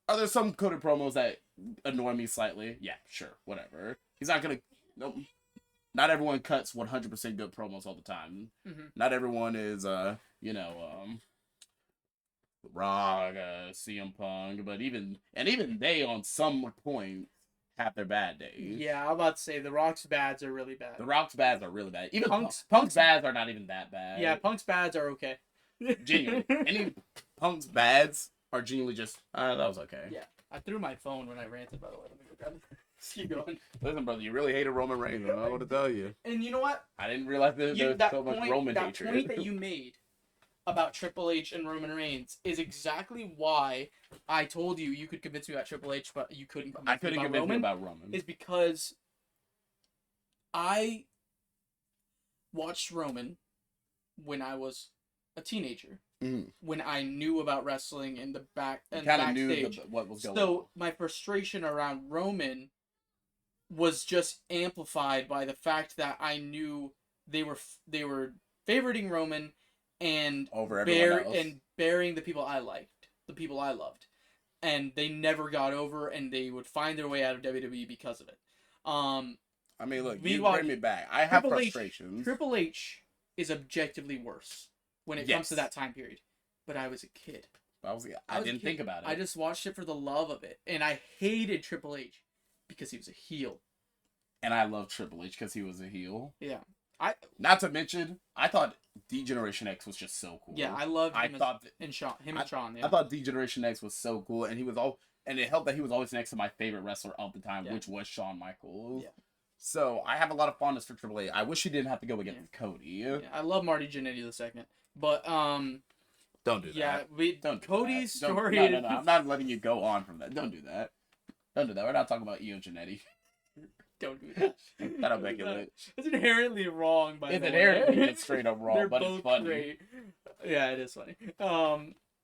S1: are there some Cody promos that annoy me slightly? Yeah, sure, whatever. He's not gonna. Nope. Not everyone cuts 100% good promos all the time.
S2: Mm-hmm.
S1: Not everyone is, Rock, CM Punk, but even they on some point have their bad days.
S2: Yeah, I'm about to say the Rock's bads are really bad.
S1: The Rock's bads are really bad. Even
S2: Punk's
S1: bads are not even that bad.
S2: Yeah, Punk's bads are okay.
S1: Genuinely, any Punk's bads are genuinely just that was okay.
S2: Yeah, I threw my phone when I ranted. By the way, let me go grab it. Keep going.
S1: Listen, brother, you really hated Roman Reigns. I don't know what to tell you.
S2: And you know what?
S1: I didn't realize there was so much Roman hatred.
S2: That point that you made about Triple H and Roman Reigns is exactly why I told you you could convince me about Triple H, but you couldn't convince me about Roman. Is because I watched Roman when I was a teenager, when I knew about wrestling in the backstage.
S1: What was going on.
S2: So my frustration around Roman was just amplified by the fact that I knew they were favoriting Roman and
S1: over everyone else.
S2: And burying the people I liked, the people I loved, and they never got over, and they would find their way out of WWE because of it.
S1: I mean, look, you bring me back. I have frustrations.
S2: Triple H is objectively worse when it comes to that time period, but I was a kid.
S1: I didn't think about it.
S2: I just watched it for the love of it, and I hated Triple H because he was a heel.
S1: And I love Triple H because he was a heel.
S2: Yeah.
S1: Not to mention, I thought D-Generation X was just so cool.
S2: Yeah, I loved him and Sean. Yeah.
S1: I thought D-Generation X was so cool, and and it helped that he was always next to my favorite wrestler of the time, which was Shawn Michaels. Yeah. So I have a lot of fondness for Triple H. I wish he didn't have to go against Cody. Yeah,
S2: I love Marty Jannetty II, but
S1: don't do that.
S2: Yeah, Cody's story.
S1: No, I'm not letting you go on from that. Don't do that. Don't do that. We're not talking about Io Jannetty.
S2: Don't do that.
S1: That'll make it lit.
S2: It's inherently wrong, by the way.
S1: It's inherently straight up wrong, but it's funny.
S2: Great. Yeah, it is funny.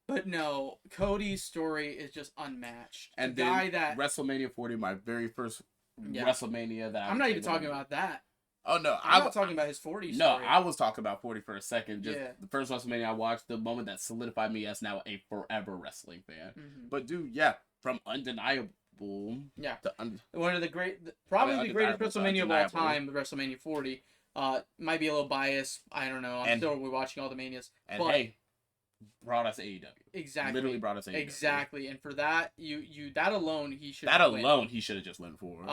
S2: But no, Cody's story is just unmatched.
S1: And the guy that WrestleMania 40, my very first WrestleMania that
S2: I'm not even talking about that.
S1: Oh no,
S2: I'm not talking about his 40 story.
S1: No, I was talking about 40 for a second. Just the first WrestleMania I watched, the moment that solidified me as now a forever wrestling fan. Mm-hmm. But dude, from undeniable.
S2: Yeah, one of the probably the greatest WrestleMania of all time, WrestleMania 40. Might be a little biased. I don't know. I'm still watching all the manias.
S1: But brought us AEW.
S2: Exactly.
S1: Literally brought us AEW.
S2: Exactly. And for that, that alone, he should.
S1: He should have just went for.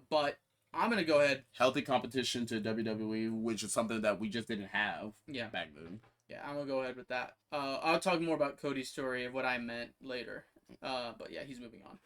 S2: But I'm gonna go ahead.
S1: Healthy competition to WWE, which is something that we just didn't have.
S2: Yeah.
S1: Back then.
S2: Yeah, I'm gonna go ahead with that. I'll talk more about Cody's story of what I meant later. But yeah, he's moving on.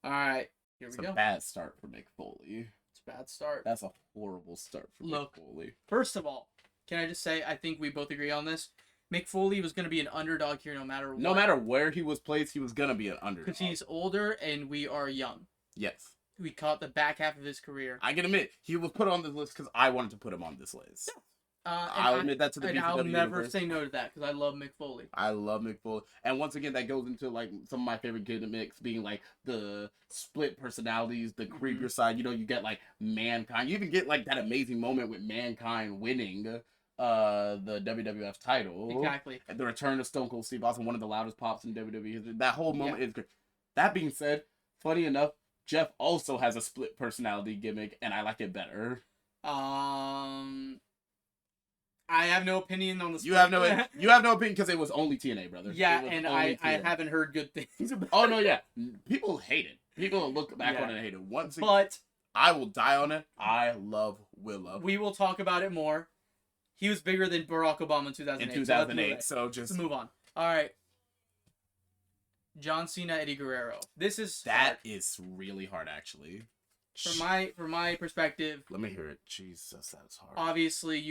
S2: All right, here we go.
S1: It's a bad start for Mick Foley.
S2: It's a bad start.
S1: That's a horrible start for Mick Foley.
S2: First of all, can I just say, I think we both agree on this. Mick Foley was going to be an underdog here no matter what.
S1: No matter where he was placed, he was going to be an underdog.
S2: Because he's older and we are young.
S1: Yes.
S2: We caught the back half of his career.
S1: I can admit, he was put on this list because I wanted to put him on this list. Yeah. I'll admit that to the BCW
S2: I'll never
S1: universe.
S2: say no to that because I love Mick Foley.
S1: I love Mick Foley. And once again, that goes into like some of my favorite gimmicks being like the split personalities, the creepier side. You know, you get like Mankind. You even get like that amazing moment with Mankind winning the WWF title.
S2: Exactly.
S1: And the return of Stone Cold Steve Austin, one of the loudest pops in WWE history. That whole moment is great. That being said, funny enough, Jeff also has a split personality gimmick, and I like it better.
S2: I have no opinion on this.
S1: You have no opinion because it was only TNA, brother.
S2: Yeah, and I haven't heard good things about it.
S1: Oh no, yeah. People hate it. People look back on it and hate it.
S2: But
S1: I will die on it. I love Willow.
S2: We will talk about it more. He was bigger than Barack Obama in 2008.
S1: In 2008, so just
S2: let's move on. All right. John Cena, Eddie Guerrero. This is
S1: really hard, actually.
S2: From my perspective,
S1: let me hear it. Jesus, that's hard.
S2: Obviously,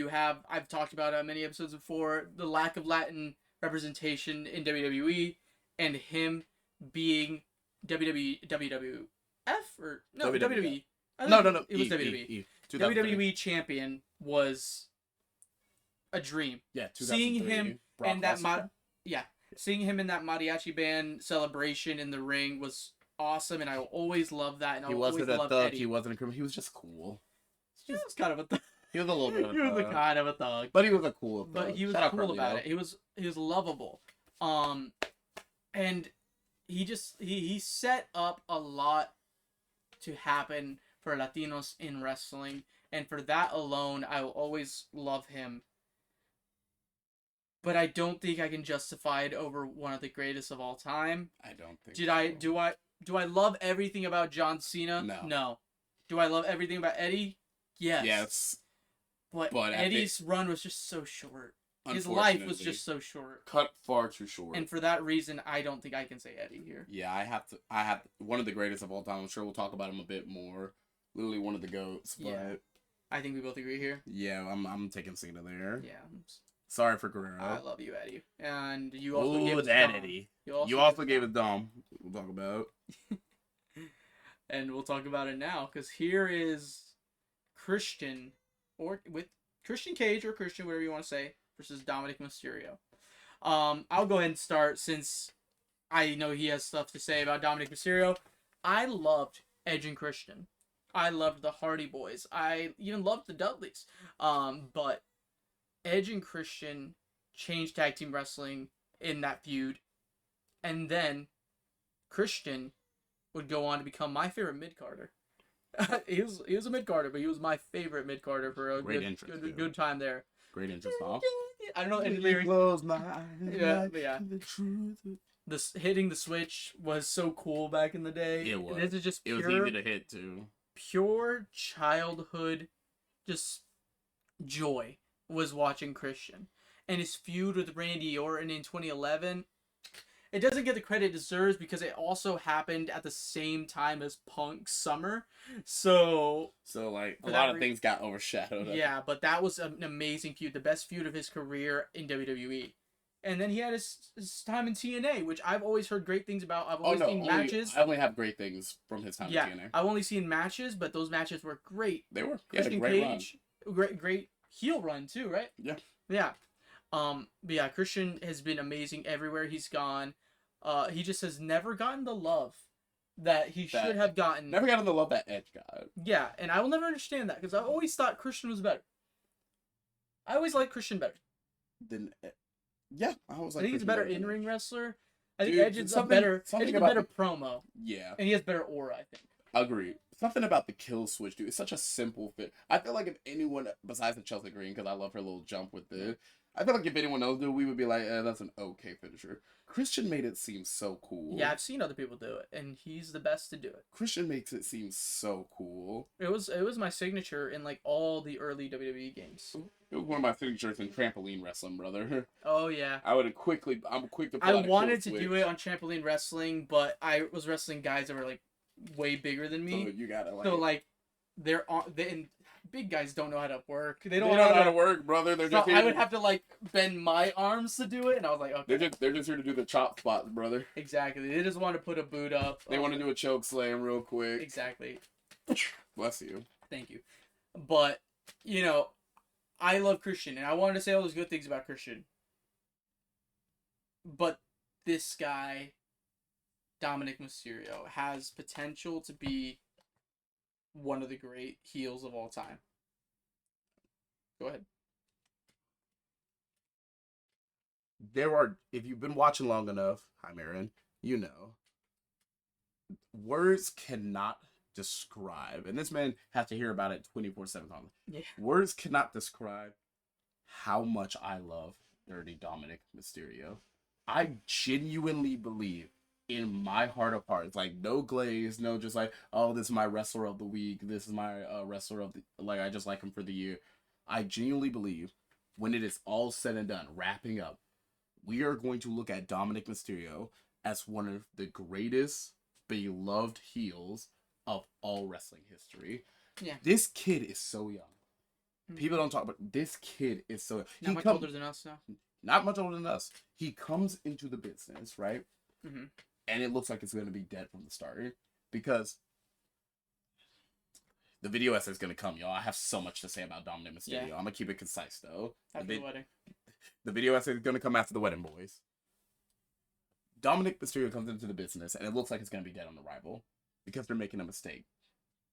S2: I've talked about it on many episodes before, the lack of Latin representation in WWE, and him being WWF or no WWE.
S1: No.
S2: It was WWE. WWE champion was a dream.
S1: Yeah,
S2: seeing him in that seeing him in that mariachi band celebration in the ring was awesome, and I will always love that. And
S1: he wasn't a thug. Eddie. He wasn't a criminal. He was just cool.
S2: He was kind of a thug.
S1: He was a little bit of a
S2: He was
S1: thug.
S2: a kind of a thug.
S1: But he was a cool thug.
S2: But he was cool about it. He was lovable. And he set up a lot to happen for Latinos in wrestling, and for that alone, I will always love him. But I don't think I can justify it over one of the greatest of all time.
S1: I don't think.
S2: Do I love everything about John Cena? No. Do I love everything about Eddie? Yes.
S1: Yes.
S2: But Eddie's run was just so short. His life was just so short.
S1: Cut far too short.
S2: And for that reason, I don't think I can say Eddie here.
S1: Yeah, I have one of the greatest of all time. I'm sure we'll talk about him a bit more. Literally one of the GOATs. But
S2: yeah. I think we both agree here.
S1: Yeah, I'm taking Cena there.
S2: Yeah.
S1: Sorry for Guerrero.
S2: I love you, Eddie. And you also gave us
S1: that
S2: Dom.
S1: Eddie. You also gave us Dom. We'll talk about.
S2: And we'll talk about it now, because here is Christian, or with Christian Cage or Christian, whatever you want to say, versus Dominic Mysterio. I'll go ahead and start since I know he has stuff to say about Dominic Mysterio. I loved Edge and Christian. I loved the Hardy Boys. I even loved the Dudleys. But Edge and Christian changed tag team wrestling in that feud. And then Christian would go on to become my favorite mid-carder. he was a mid-carder, but he was my favorite mid-carder for a good time there.
S1: Great interest, huh?
S2: I don't know any lyrics.
S1: Close my eyes,
S2: yeah.
S1: The truth.
S2: Hitting the switch was so cool back in the day.
S1: It was.
S2: This is just
S1: it was easy to hit too.
S2: Pure childhood, just joy was watching Christian, and his feud with Randy Orton in 2011. It doesn't get the credit it deserves because it also happened at the same time as Punk's Summer. So
S1: like a lot of things got overshadowed.
S2: Yeah, but that was an amazing feud, the best feud of his career in WWE. And then he had his time in TNA, which I've always heat great things about. I've always seen matches.
S1: I only have great things from his time in TNA.
S2: I've only seen matches, but those matches were great.
S1: They were.
S2: Christian Cage, great heel run too, right?
S1: Yeah.
S2: Yeah. But yeah, Christian has been amazing everywhere he's gone. He just has never gotten the love that he should have gotten.
S1: Never gotten the love that Edge got.
S2: Yeah, and I will never understand that because I always thought Christian was better. I always liked Christian better.
S1: Yeah, I was like.
S2: I think he's a better in-ring wrestler. I think Edge is a better promo.
S1: Yeah.
S2: And he has better aura, I think.
S1: Agreed. Something about the kill switch, dude. It's such a simple fit. I feel like if anyone besides the Chelsea Green, because I love her little jump with it. I feel like if anyone else do, we would be like, that's an okay finisher. Christian made it seem so cool.
S2: Yeah, I've seen other people do it, and he's the best to do it.
S1: Christian makes it seem so cool.
S2: It was my signature in like all the early WWE games.
S1: It was one of my signatures in trampoline wrestling, brother.
S2: Oh yeah.
S1: I'm quick to.
S2: I wanted to do it on trampoline wrestling, but I was wrestling guys that were like way bigger than me.
S1: So you gotta like.
S2: So like, big guys don't know how to work. They don't
S1: know how to work, brother. They're just.
S2: I would have to like bend my arms to do it, and I was like, okay.
S1: They're just here to do the chop spot, brother.
S2: Exactly. They just want to put a boot up.
S1: They want to do a choke slam real quick.
S2: Exactly.
S1: Bless you.
S2: Thank you. But I love Christian, and I wanted to say all those good things about Christian. But this guy, Dominic Mysterio, has potential to be one of the great heels of all time. Go ahead.
S1: If you've been watching long enough, hi Marin, words cannot describe, and this man has to hear about it 24/7.
S2: Yeah.
S1: Words cannot describe how much I love Dirty Dominic Mysterio. I genuinely believe in my heart of hearts, like no glaze, no just like, oh, this is my wrestler of the week, this is my wrestler of the, like, I just like him for the year. I genuinely believe when it is all said and done, wrapping up, we are going to look at Dominic Mysterio as one of the greatest beloved heels of all wrestling history.
S2: Yeah.
S1: This kid is so young. People don't talk about this kid is so young.
S2: Not much older than us now.
S1: Not much older than us. He comes into the business, right?
S2: Mm-hmm.
S1: And it looks like it's going to be dead from the start because the video essay is going to come, y'all. I have so much to say about Dominic Mysterio. Yeah. I'm going to keep it concise, though.
S2: After the wedding.
S1: The video essay is going to come after the wedding, boys. Dominic Mysterio comes into the business, and it looks like it's going to be dead on arrival because they're making a mistake.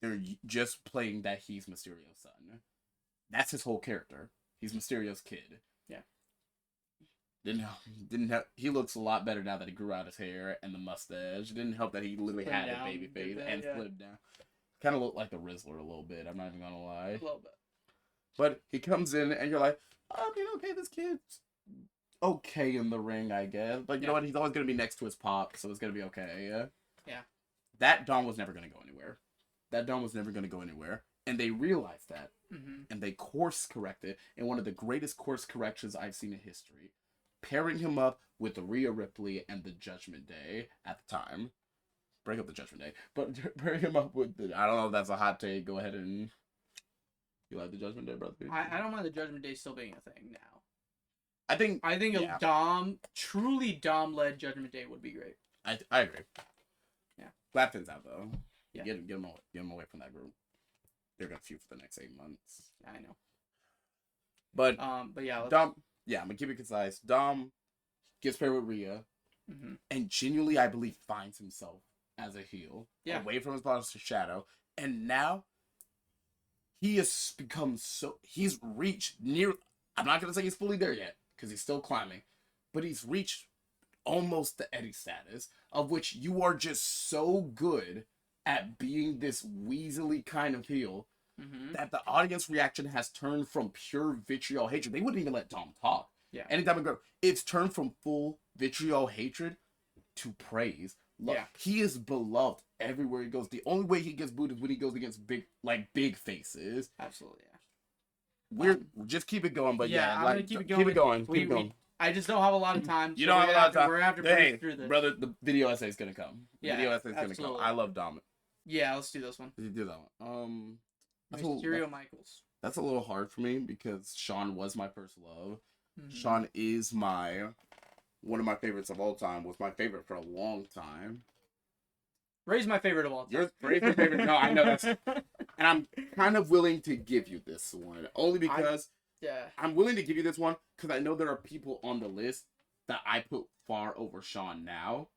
S1: They're just playing that he's Mysterio's son. That's his whole character. He's Mysterio's kid.
S2: Yeah.
S1: Didn't help. He looks a lot better now that he grew out his hair and the mustache. Didn't help that he literally had a baby face and flipped down. Kind of looked like the Rizzler a little bit. I'm not even gonna lie.
S2: A little bit.
S1: But he comes in and you're like, I mean, okay, this kid's okay in the ring, I guess. But you know what? He's always gonna be next to his pop, so it's gonna be okay.
S2: Yeah.
S1: That Dom was never gonna go anywhere. And they realized that.
S2: Mm-hmm.
S1: And they course corrected in one of the greatest course corrections I've seen in history. Pairing him up with Rhea Ripley and the Judgment Day at the time. Break up the Judgment Day. But pairing him up with I don't know if that's a hot take. Go ahead and... You like the Judgment Day, brother?
S2: I don't mind the Judgment Day still being a thing now.
S1: I think
S2: a truly Dom-led Judgment Day would be great.
S1: I agree.
S2: Yeah.
S1: Lapton's out, though.
S2: Yeah.
S1: Get him away from that group. They're going to feud for the next 8 months.
S2: I know.
S1: But
S2: yeah.
S1: Dom... Yeah, I'm going to keep it concise. Dom gets paired with Rhea.
S2: Mm-hmm.
S1: And genuinely, I believe, finds himself as a heel.
S2: Yeah.
S1: Away from his boss to Shadow. And now, he has become so... He's reached near... I'm not going to say he's fully there yet, because he's still climbing. But he's reached almost the Eddie status, of which you are just so good at being this weaselly kind of heel, that the audience reaction has turned from pure vitriol hatred. They wouldn't even let Dom talk.
S2: Yeah.
S1: Anytime I go, it's turned from full vitriol hatred to praise. Yeah. He is beloved everywhere he goes. The only way he gets booed is when he goes against big faces.
S2: Absolutely,
S1: yeah. Just keep it going, but
S2: I'm gonna keep it going. Keep it going. I just don't have a lot of time.
S1: You don't have a lot of time.
S2: We're gonna have to break through this.
S1: Brother, the video essay is gonna come.
S2: Yeah,
S1: video essay is gonna come. I love Dom.
S2: Yeah, let's do this one.
S1: Let's do that one.
S2: Mysterio Michaels.
S1: That's a little hard for me because Shawn was my first love.
S2: Mm-hmm.
S1: Shawn is one of my favorites of all time. Was my favorite for a long time.
S2: Ray's my favorite of all time.
S1: Ray's my favorite. No, I know that's, and I'm kind of willing to give you this one only because I'm willing to give you this one because I know there are people on the list that I put far over Shawn now,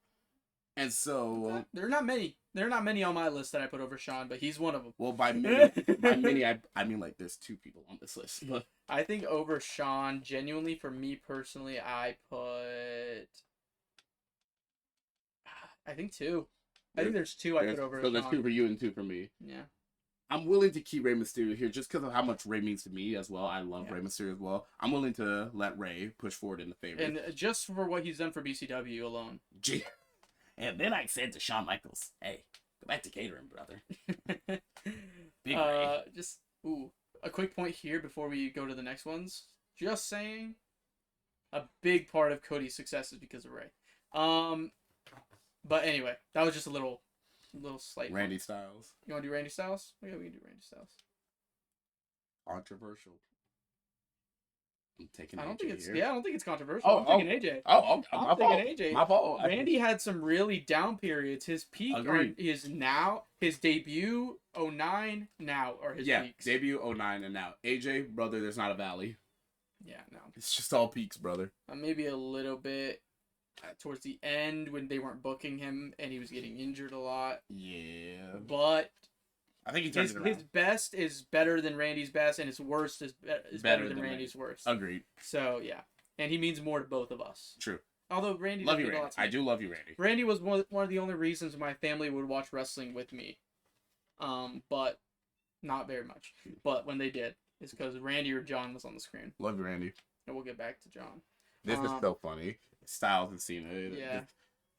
S1: and so
S2: there are not many. There are not many on my list that I put over Shawn, but he's one of them.
S1: Well, by many, I mean like there's 2 people on this list. But
S2: I think over Shawn, genuinely for me personally, I think 2. I think there's 2 I put over.
S1: So there's 2 for you and 2 for me.
S2: Yeah.
S1: I'm willing to keep Rey Mysterio here just because of how much Rey means to me as well. I love Rey Mysterio as well. I'm willing to let Rey push forward in the favor.
S2: And just for what he's done for BCW alone.
S1: And then I said to Shawn Michaels, hey, go back to catering, brother. Big Rey.
S2: A quick point here before we go to the next ones. Just saying, a big part of Cody's success is because of Rey. But anyway, that was just a little slight.
S1: Randy Styles.
S2: You want to do Randy Styles? Yeah, we can do Randy Styles.
S1: Controversial. I'm taking.
S2: I don't
S1: AJ
S2: think it's
S1: here.
S2: I don't think it's controversial. I'm taking AJ.
S1: I'm
S2: taking AJ.
S1: My fault.
S2: Randy had some really down periods. His peak is now. His debut 09 now are his peaks.
S1: Debut 09 and now. AJ, brother, there's not a valley.
S2: Yeah, no.
S1: It's just all peaks, brother.
S2: Maybe a little bit towards the end when they weren't booking him and he was getting injured a lot.
S1: Yeah.
S2: But
S1: I think he turns it around.
S2: His best is better than Randy's best, and his worst is better than Randy's worst.
S1: Agreed.
S2: So, yeah. And he means more to both of us.
S1: True.
S2: Although Randy
S1: love you, Randy. I do love you, Randy.
S2: Randy was one of the only reasons my family would watch wrestling with me. But not very much. But when they did, it's because Randy or John was on the screen.
S1: Love you, Randy.
S2: And we'll get back to John.
S1: This is so funny. Styles and Cena.
S2: Yeah.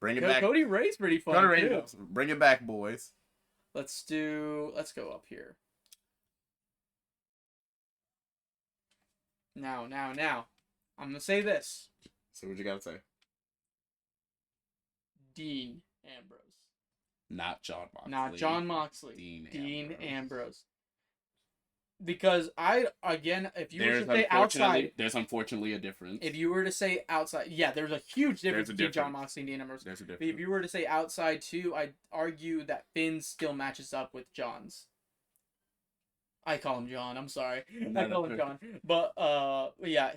S1: Bring it back.
S2: Cody Ray's pretty fun, too.
S1: Bring it back, boys.
S2: Let's go up here. Now. I'm going to say this.
S1: So what you got to say?
S2: Dean Ambrose.
S1: Not John Moxley.
S2: Not John Moxley.
S1: Dean
S2: Ambrose. Because if you were to say outside...
S1: There's unfortunately a difference.
S2: If you were to say outside... Yeah, there's a huge difference between John Moxley and Dean Ambrose.
S1: There's a difference.
S2: But if you were to say outside too, I'd argue that Finn's still matches up with John's. I call him John. I'm sorry. I call him John. But yeah,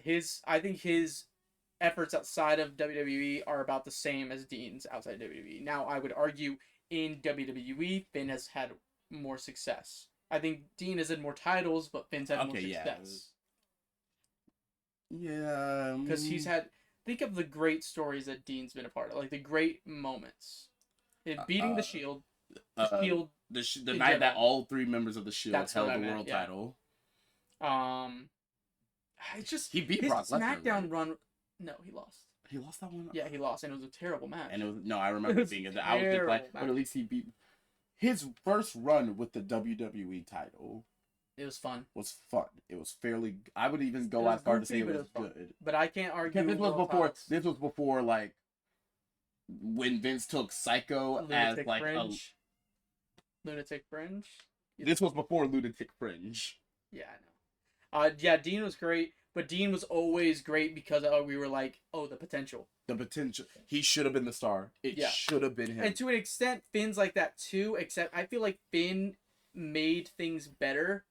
S2: I think his efforts outside of WWE are about the same as Dean's outside WWE. Now, I would argue in WWE, Finn has had more success I think Dean has had more titles, but Finn's had more success.
S1: Yeah.
S2: Because he's had... Think of the great stories that Dean's been a part of. Like, the great moments. Beating the Shield. The Shield.
S1: The night that all 3 members of the Shield held the world title.
S2: It's just...
S1: He beat
S2: his
S1: Brock Lesnar,
S2: SmackDown
S1: right?
S2: run... No, he lost.
S1: He lost that one?
S2: Yeah, he lost, and it was a terrible match.
S1: And it was... No, I remember it being... I was just like... But at least he beat... His first run with the WWE title...
S2: It was fun.
S1: It was fairly... I would even go as far to say it was good.
S2: But I can't argue...
S1: This was before, like... When Vince took Psycho
S2: Lunatic
S1: as, like,
S2: Fringe. Lunatic Fringe?
S1: This was before Lunatic Fringe.
S2: Yeah, I know. Yeah, Dean was great, but Dean was always great because we were like, oh, the potential. The potential.
S1: He should have been the star. It should have been him.
S2: And to an extent, Finn's like that too, except I feel like Finn made things better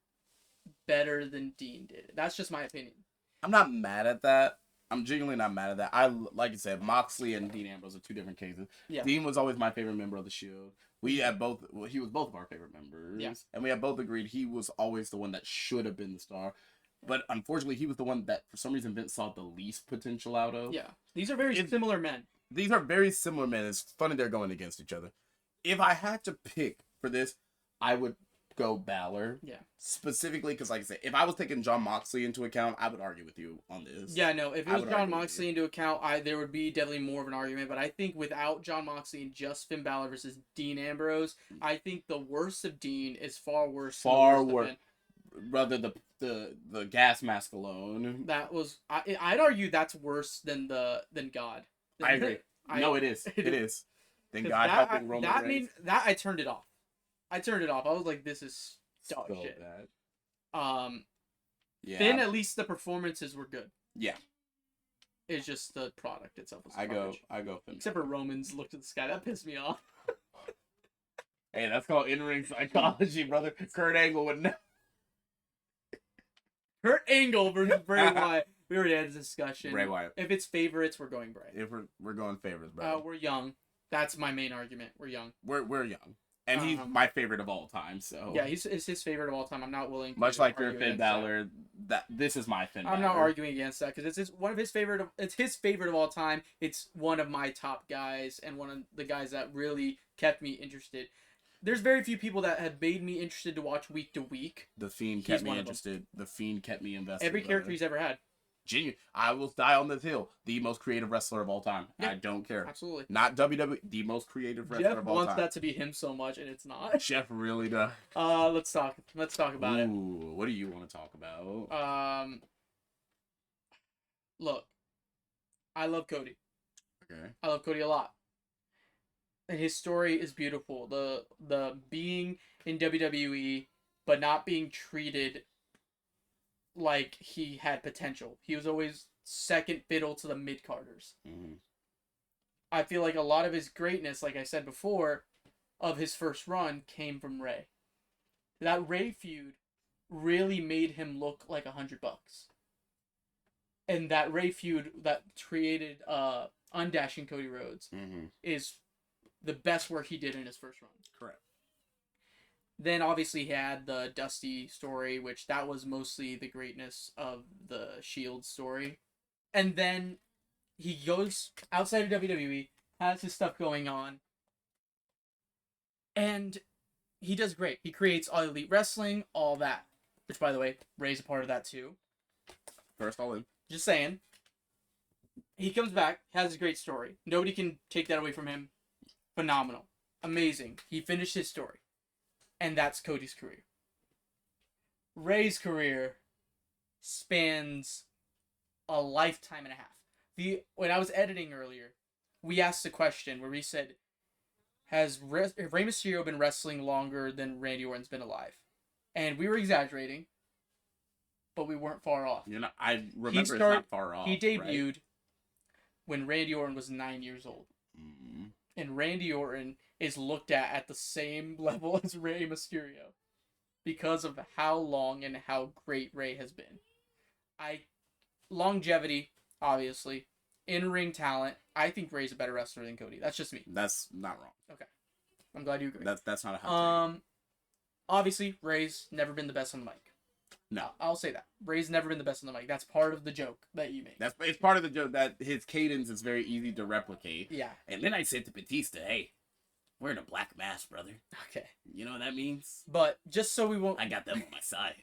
S2: than Dean did. That's just my opinion. I'm
S1: not mad at that. I'm genuinely not mad at that. Like I said, Moxley and Dean Ambrose are 2 different cases. Yeah. Dean was always my favorite member of the Shield. We had both. Well, he was both of our favorite members. Yeah. And we had both agreed he was always the one that should have been the star. But unfortunately, he was the one that for some reason Vince saw the least potential out of.
S2: Yeah. These are very similar men.
S1: These are very similar men. It's funny they're going against each other. If I had to pick for this, I would go Balor. Yeah. Specifically because, like I said, if I was taking Jon Moxley into account, I would argue with you on this.
S2: Yeah, no. If it was Jon Moxley into account, there would be definitely more of an argument. But I think without Jon Moxley and just Finn Balor versus Dean Ambrose, I think the worst of Dean is far worse.
S1: Far worse. Rather the gas mask alone.
S2: That was I'd argue that's worse than God.
S1: I agree. No, it is. It is. Than God helping Roman Reigns.
S2: I turned it off. I was like, this is dog shit. Bad. Yeah. Finn, at least the performances were good. Yeah. It's just the product itself was garbage.
S1: I go Finn.
S2: Except for Roman's looked at the sky. That pissed me off.
S1: Hey, that's called in-ring psychology, brother. Kurt Angle would never.
S2: Kurt Angle versus Bray Wyatt. We already had this discussion.
S1: Bray Wyatt.
S2: If it's favorites, we're going Bray.
S1: If we're going favorites, Bray.
S2: We're young. That's my main argument. We're young.
S1: We're young. And he's my favorite of all time, so...
S2: Yeah, it's his favorite of all time. I'm not willing to...
S1: Much like your Finn Balor, this is my Finn Balor.
S2: I'm not arguing against that, because it's his favorite of all time. It's one of my top guys, and one of the guys that really kept me interested. There's very few people that have made me interested to watch week to week.
S1: The Fiend kept me interested. The Fiend kept me invested.
S2: Every character he's ever had.
S1: Genuine. I will die on this hill. The most creative wrestler of all time. Yeah, I don't care.
S2: Absolutely.
S1: Not WWE. The most creative wrestler of all time.
S2: Jeff wants that to be him so much, and it's not.
S1: Jeff really does.
S2: Let's talk about it.
S1: What do you want to talk about?
S2: Look, I love Cody.
S1: Okay.
S2: I love Cody a lot. And his story is beautiful. The being in WWE, but not being treated like he had potential. He was always second fiddle to the mid-carders. Mm-hmm. I feel like a lot of his greatness, like I said before, of his first run came from Ray. That Ray feud really made him look like $100. And that Ray feud that created Undashing Cody Rhodes is the best work he did in his first run.
S1: Correct.
S2: Then obviously he had the Dusty story, which that was mostly the greatness of the Shield story. And then he goes outside of WWE, has his stuff going on, and he does great. He creates All Elite Wrestling, all that. Which, by the way, Ray's a part of that too.
S1: First all in.
S2: Just saying. He comes back, has a great story. Nobody can take that away from him. Phenomenal. Amazing. He finished his story. And that's Cody's career. Ray's career spans a lifetime and a half. When I was editing earlier, we asked a question where we said, has Rey Mysterio been wrestling longer than Randy Orton's been alive? And we were exaggerating, but we weren't far off.
S1: I remember it's not far off.
S2: He debuted when Randy Orton was 9 years old. Mm-hmm. And Randy Orton is looked at the same level as Rey Mysterio because of how long and how great Rey has been. Longevity, obviously. In-ring talent. I think Rey's a better wrestler than Cody. That's just me.
S1: That's not wrong.
S2: Okay. I'm glad you agree.
S1: That's not a hot take.
S2: Obviously, Ray's never been the best on the mic.
S1: No.
S2: I'll say that. Ray's never been the best on the mic. That's part of the joke that you make.
S1: It's part of the joke that his cadence is very easy to replicate.
S2: Yeah.
S1: And then I said to Batista, hey, we're in a black mask, brother.
S2: Okay.
S1: You know what that means?
S2: But just so we won't...
S1: I got them on my side.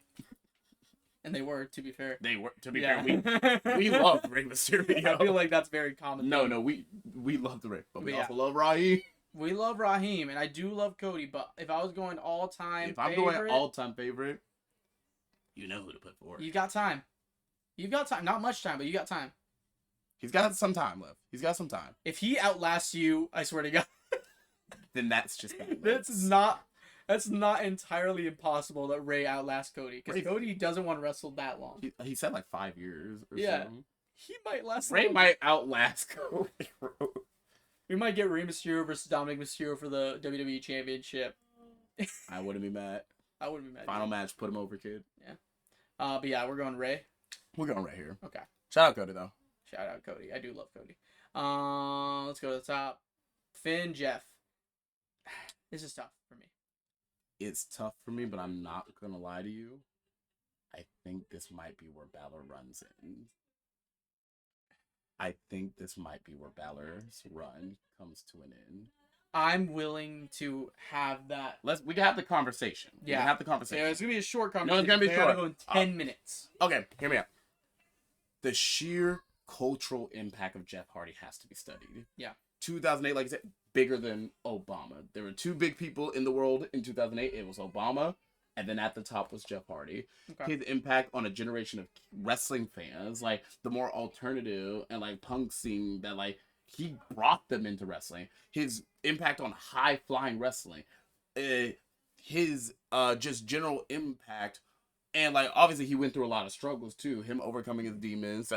S2: And they were, to be fair.
S1: They were, to be fair. We love Rey Mysterio.
S2: I feel like that's very common.
S1: No, we love the Rey. But we also love Raheem.
S2: We love Raheem, and I do love Cody, but if I was going all-time
S1: favorite... If I'm going all-time favorite, you know who to put forward.
S2: You got time. You've got time. Not much time, but you got time.
S1: He's got some time left. He's got some time.
S2: If he outlasts you, I swear to God...
S1: then that's just bad.
S2: That's not entirely impossible that Ray outlasts Cody, because Cody doesn't want to wrestle that long.
S1: He said like 5 years or so.
S2: He might last.
S1: Ray might outlast Cody.
S2: We might get Rey Mysterio versus Dominic Mysterio for the WWE Championship.
S1: I wouldn't be mad.
S2: I wouldn't be mad.
S1: Final match, put him over, kid.
S2: Yeah. But yeah, we're going Ray.
S1: We're going right here.
S2: Okay.
S1: Shout out Cody though.
S2: Shout out Cody. I do love Cody. Let's go to the top. Finn, Jeff. This is tough for me.
S1: It's tough for me, but I'm not gonna lie to you. I think this might be where Balor runs in. I think this might be where Balor's run comes to an end.
S2: I'm willing to have that.
S1: We can have the conversation.
S2: Yeah.
S1: We can have the conversation.
S2: Yeah, it's gonna be a short conversation.
S1: No, it's gonna be short.
S2: Go in 10 minutes.
S1: Okay, hear me out. The sheer cultural impact of Jeff Hardy has to be studied.
S2: Yeah.
S1: 2008, like I said, bigger than Obama. There were two big people in the world in 2008. It was Obama, and then at the top was Jeff Hardy. Okay. His impact on a generation of wrestling fans, like the more alternative and like punk scene that like he brought them into wrestling. His impact on high flying wrestling, his just general impact, and like obviously he went through a lot of struggles too. Him overcoming his demons,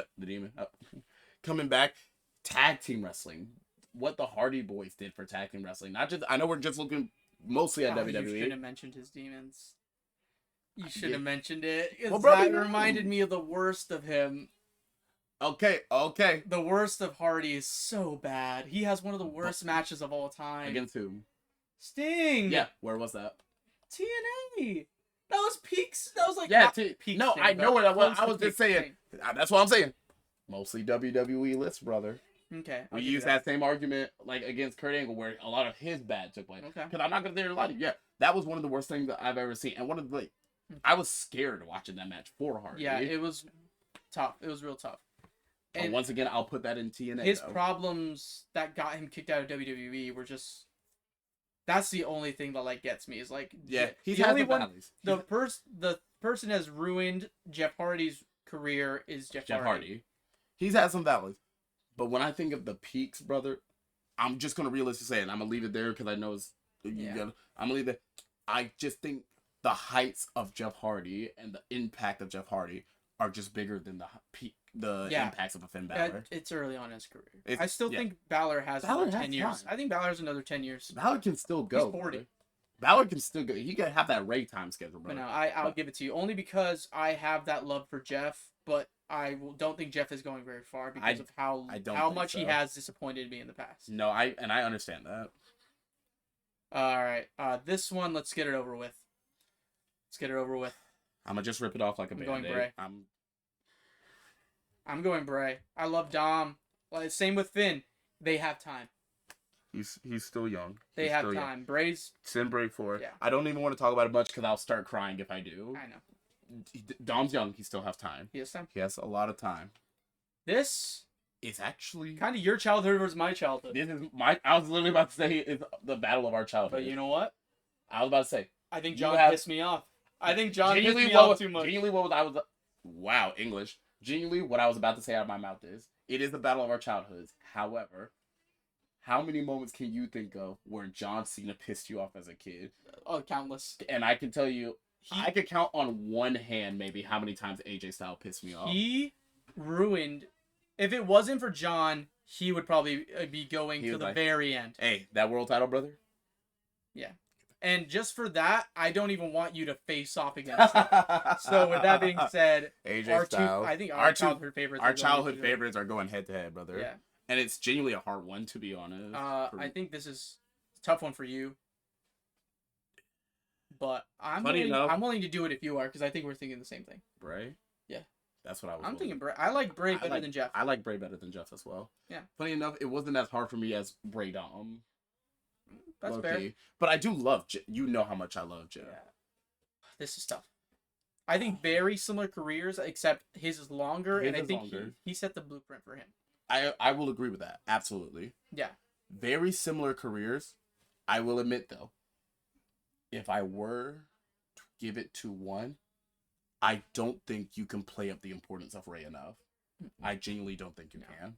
S1: coming back, tag team wrestling. What the Hardy Boys did for tag team wrestling. Not just, I know we're just looking mostly at WWE.
S2: You should have mentioned his demons. You should have mentioned it.
S1: Well, bro,
S2: that reminded me of the worst of him.
S1: Okay.
S2: The worst of Hardy is so bad. He has one of the worst matches of all time.
S1: Against whom?
S2: Sting.
S1: Yeah, where was that?
S2: TNA. That was peaks. That was like
S1: peaks. No, I know what I was just saying. That's what I'm saying. Mostly WWE list, brother.
S2: Okay.
S1: We use that same argument like against Kurt Angle where a lot of his bad took place.
S2: Okay.
S1: Because I'm not gonna lie to you. Yeah, that was one of the worst things that I've ever seen, and one of the I was scared watching that match for Hardy.
S2: Yeah, it was tough. It was real tough.
S1: And once again, I'll put that in TNA.
S2: His problems that got him kicked out of WWE were just. That's the only thing that like gets me is like.
S1: Yeah, he's
S2: the only one.
S1: valleys.
S2: The person has ruined Jeff Hardy's career is Jeff Hardy.
S1: He's had some valleys. But when I think of the peaks, brother, I'm just going to realistically say it. And I'm going to leave it there because I know it's... I'm going to leave it. I just think the heights of Jeff Hardy and the impact of Jeff Hardy are just bigger than the impacts of a Finn Balor.
S2: It's early on in his career. I still think Balor has 10 years. I think Balor has another 10 years.
S1: Balor can still go.
S2: He's 40.
S1: Brother. Balor can still go. He can have that Ray time schedule, bro.
S2: But no, I'll give it to you. Only because I have that love for Jeff, but I don't think Jeff is going very far because of how much he has disappointed me in the past.
S1: No, I understand that.
S2: All right, this one, let's get it over with. I'm
S1: gonna just rip it off like a Band-Aid.
S2: I'm going Bray. I'm going Bray. I love Dom. Well, same with Finn. They have time.
S1: He's still young.
S2: They have time. Young. Bray's...
S1: Send Bray for it. Yeah. I don't even want to talk about it much because I'll start crying if I do.
S2: I know.
S1: Dom's young. He still has time.
S2: He has time.
S1: He has a lot of time.
S2: This
S1: is actually
S2: kind of your childhood versus my childhood.
S1: This is I was literally about to say it's the battle of our childhood.
S2: But you know what?
S1: I was about to say.
S2: I think John pissed me off. I think John pissed me off too much.
S1: Genuinely, wow, English. Genuinely, what I was about to say out of my mouth is, it is the battle of our childhoods. However, how many moments can you think of where John Cena pissed you off as a kid?
S2: Oh, countless.
S1: And I can tell you, I could count on one hand maybe how many times AJ Styles pissed me off.
S2: He ruined... If it wasn't for John, he would probably be going to the very end.
S1: Hey, that world title, brother?
S2: Yeah. And just for that, I don't even want you to face off against him. So with that being said,
S1: AJ Styles.
S2: I think our childhood favorites.
S1: Our childhood favorites are going head to head, brother.
S2: Yeah.
S1: And it's genuinely a hard one, to be honest.
S2: I think this is a tough one for you. but I'm
S1: Funny
S2: willing,
S1: enough-
S2: I'm willing to do it if you are, because I think we're thinking the same thing.
S1: Bray?
S2: Yeah.
S1: That's what I was
S2: I'm thinking
S1: willing.
S2: Bray. I like Bray better than Jeff.
S1: I like Bray better than Jeff as well.
S2: Yeah.
S1: Funny enough, it wasn't as hard for me as Bray Dom.
S2: That's fair.
S1: But I do love Jeff. You know how much I love Jeff.
S2: Yeah. This is tough. I think very similar careers, except his is longer, and I think he set the blueprint for him.
S1: I will agree with that. Absolutely.
S2: Yeah.
S1: Very similar careers. I will admit, though, if I were to give it to one, I don't think you can play up the importance of Ray enough. I genuinely don't think you can.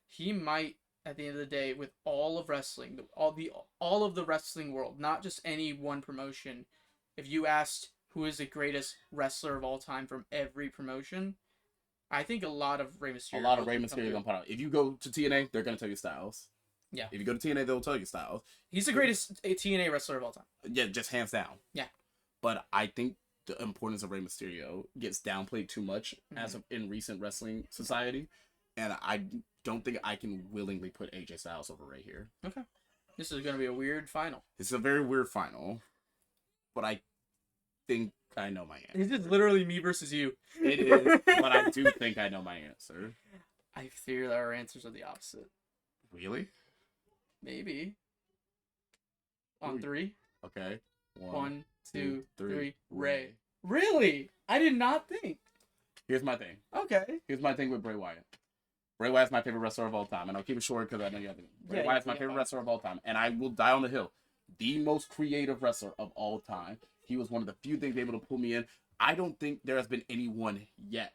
S2: He might, at the end of the day, with all of wrestling, all of the wrestling world, not just any one promotion. If you asked who is the greatest wrestler of all time from every promotion, I think a lot of Rey Mysterio.
S1: A lot of Rey Mysterio gonna put out. If you go to TNA, they're gonna tell you Styles.
S2: Yeah.
S1: If you go to TNA, they'll tell you Styles.
S2: He's the greatest TNA wrestler of all time.
S1: Yeah, just hands down.
S2: Yeah.
S1: But I think the importance of Rey Mysterio gets downplayed too much in recent wrestling society, and I don't think I can willingly put AJ Styles over Rey here.
S2: Okay. This is gonna be a weird final.
S1: It's a very weird final, but I think I know my answer.
S2: This is literally me versus you.
S1: It is, but I do think I know my answer.
S2: I fear that our answers are the opposite.
S1: Really?
S2: Maybe. On three.
S1: Okay.
S2: One, two, three. Ray. Really? I did not think.
S1: Here's my thing.
S2: Okay.
S1: Here's my thing with Bray Wyatt. Bray Wyatt's my favorite wrestler of all time, and I'll keep it short because I know you have to. Bray Wyatt's my favorite wrestler of all time, and I will die on the hill. The most creative wrestler of all time. He was one of the few things able to pull me in. I don't think there has been anyone yet.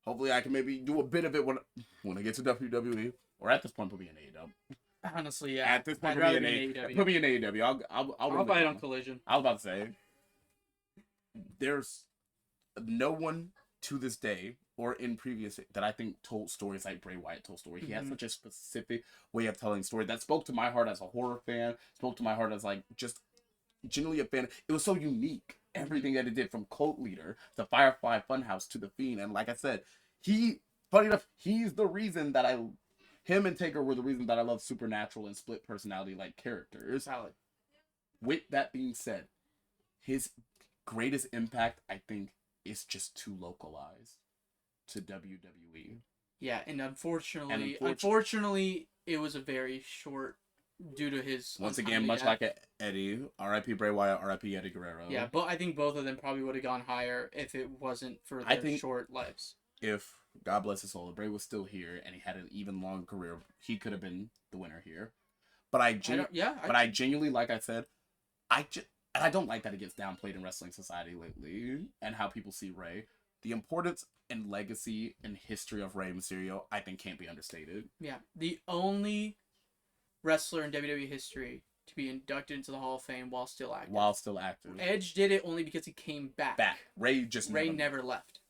S1: Hopefully, I can maybe do a bit of it when I get to WWE, or at this point, put me in AEW.
S2: Honestly, yeah.
S1: At this point, put me in AEW.
S2: I'll fight on Collision.
S1: I was about to say, there's no one to this day or in previous that I think told stories like Bray Wyatt told stories. He had such a specific way of telling stories that spoke to my heart as a horror fan, spoke to my heart as like just genuinely a fan. It was so unique. Everything that it did, from Cult Leader to Firefly Funhouse to The Fiend. And like I said, funny enough, he's the reason that him and Taker were the reason that I love supernatural and split personality like characters.
S2: Valid.
S1: With that being said, his greatest impact, I think, is just too localized to WWE.
S2: Yeah, and unfortunately, it was a very short, due to his...
S1: Once again, much like Eddie, R.I.P. Bray Wyatt, R.I.P. Eddie Guerrero.
S2: Yeah, but I think both of them probably would have gone higher if it wasn't for their short lives.
S1: If, God bless his soul, if Bray was still here and he had an even longer career, he could have been the winner here. But I genuinely, like I said, and I don't like that it gets downplayed in wrestling society lately and how people see Rey. The importance and legacy and history of Rey Mysterio, I think, can't be understated.
S2: Yeah, the only wrestler in WWE history to be inducted into the Hall of Fame while still active. Edge did it only because he came back.
S1: Rey
S2: never left.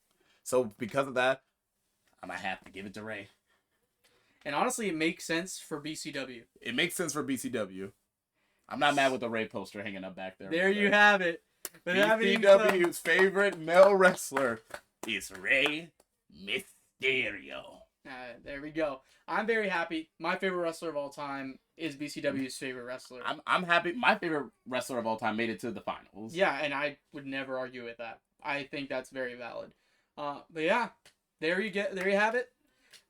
S1: So because of that, I might have to give it to Rey.
S2: And honestly, it makes sense for BCW.
S1: It makes sense for BCW. I'm not mad with the Rey poster hanging up back there.
S2: There you have it.
S1: BCW's favorite male wrestler is Rey Mysterio.
S2: There we go. I'm very happy. My favorite wrestler of all time is BCW's favorite wrestler.
S1: I'm happy. My favorite wrestler of all time made it to the finals.
S2: Yeah, and I would never argue with that. I think that's very valid. But yeah, there you have it.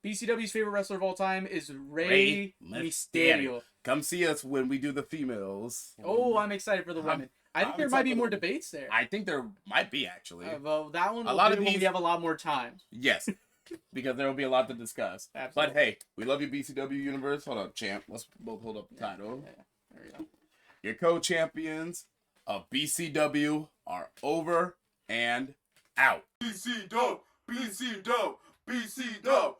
S2: BCW's favorite wrestler of all time is Rey Mysterio.
S1: Come see us when we do the females.
S2: Oh, I'm excited for the women. I think there might be more debates there.
S1: I think there might be, actually.
S2: Well, that one when we have a lot more time.
S1: Yes, because there will be a lot to discuss.
S2: Absolutely.
S1: But hey, we love you, BCW Universe. Hold up, champ. Let's both hold up the title.
S2: Yeah. There we go.
S1: Your co-champions of BCW are over and out.
S3: BCW, BCW, BCW.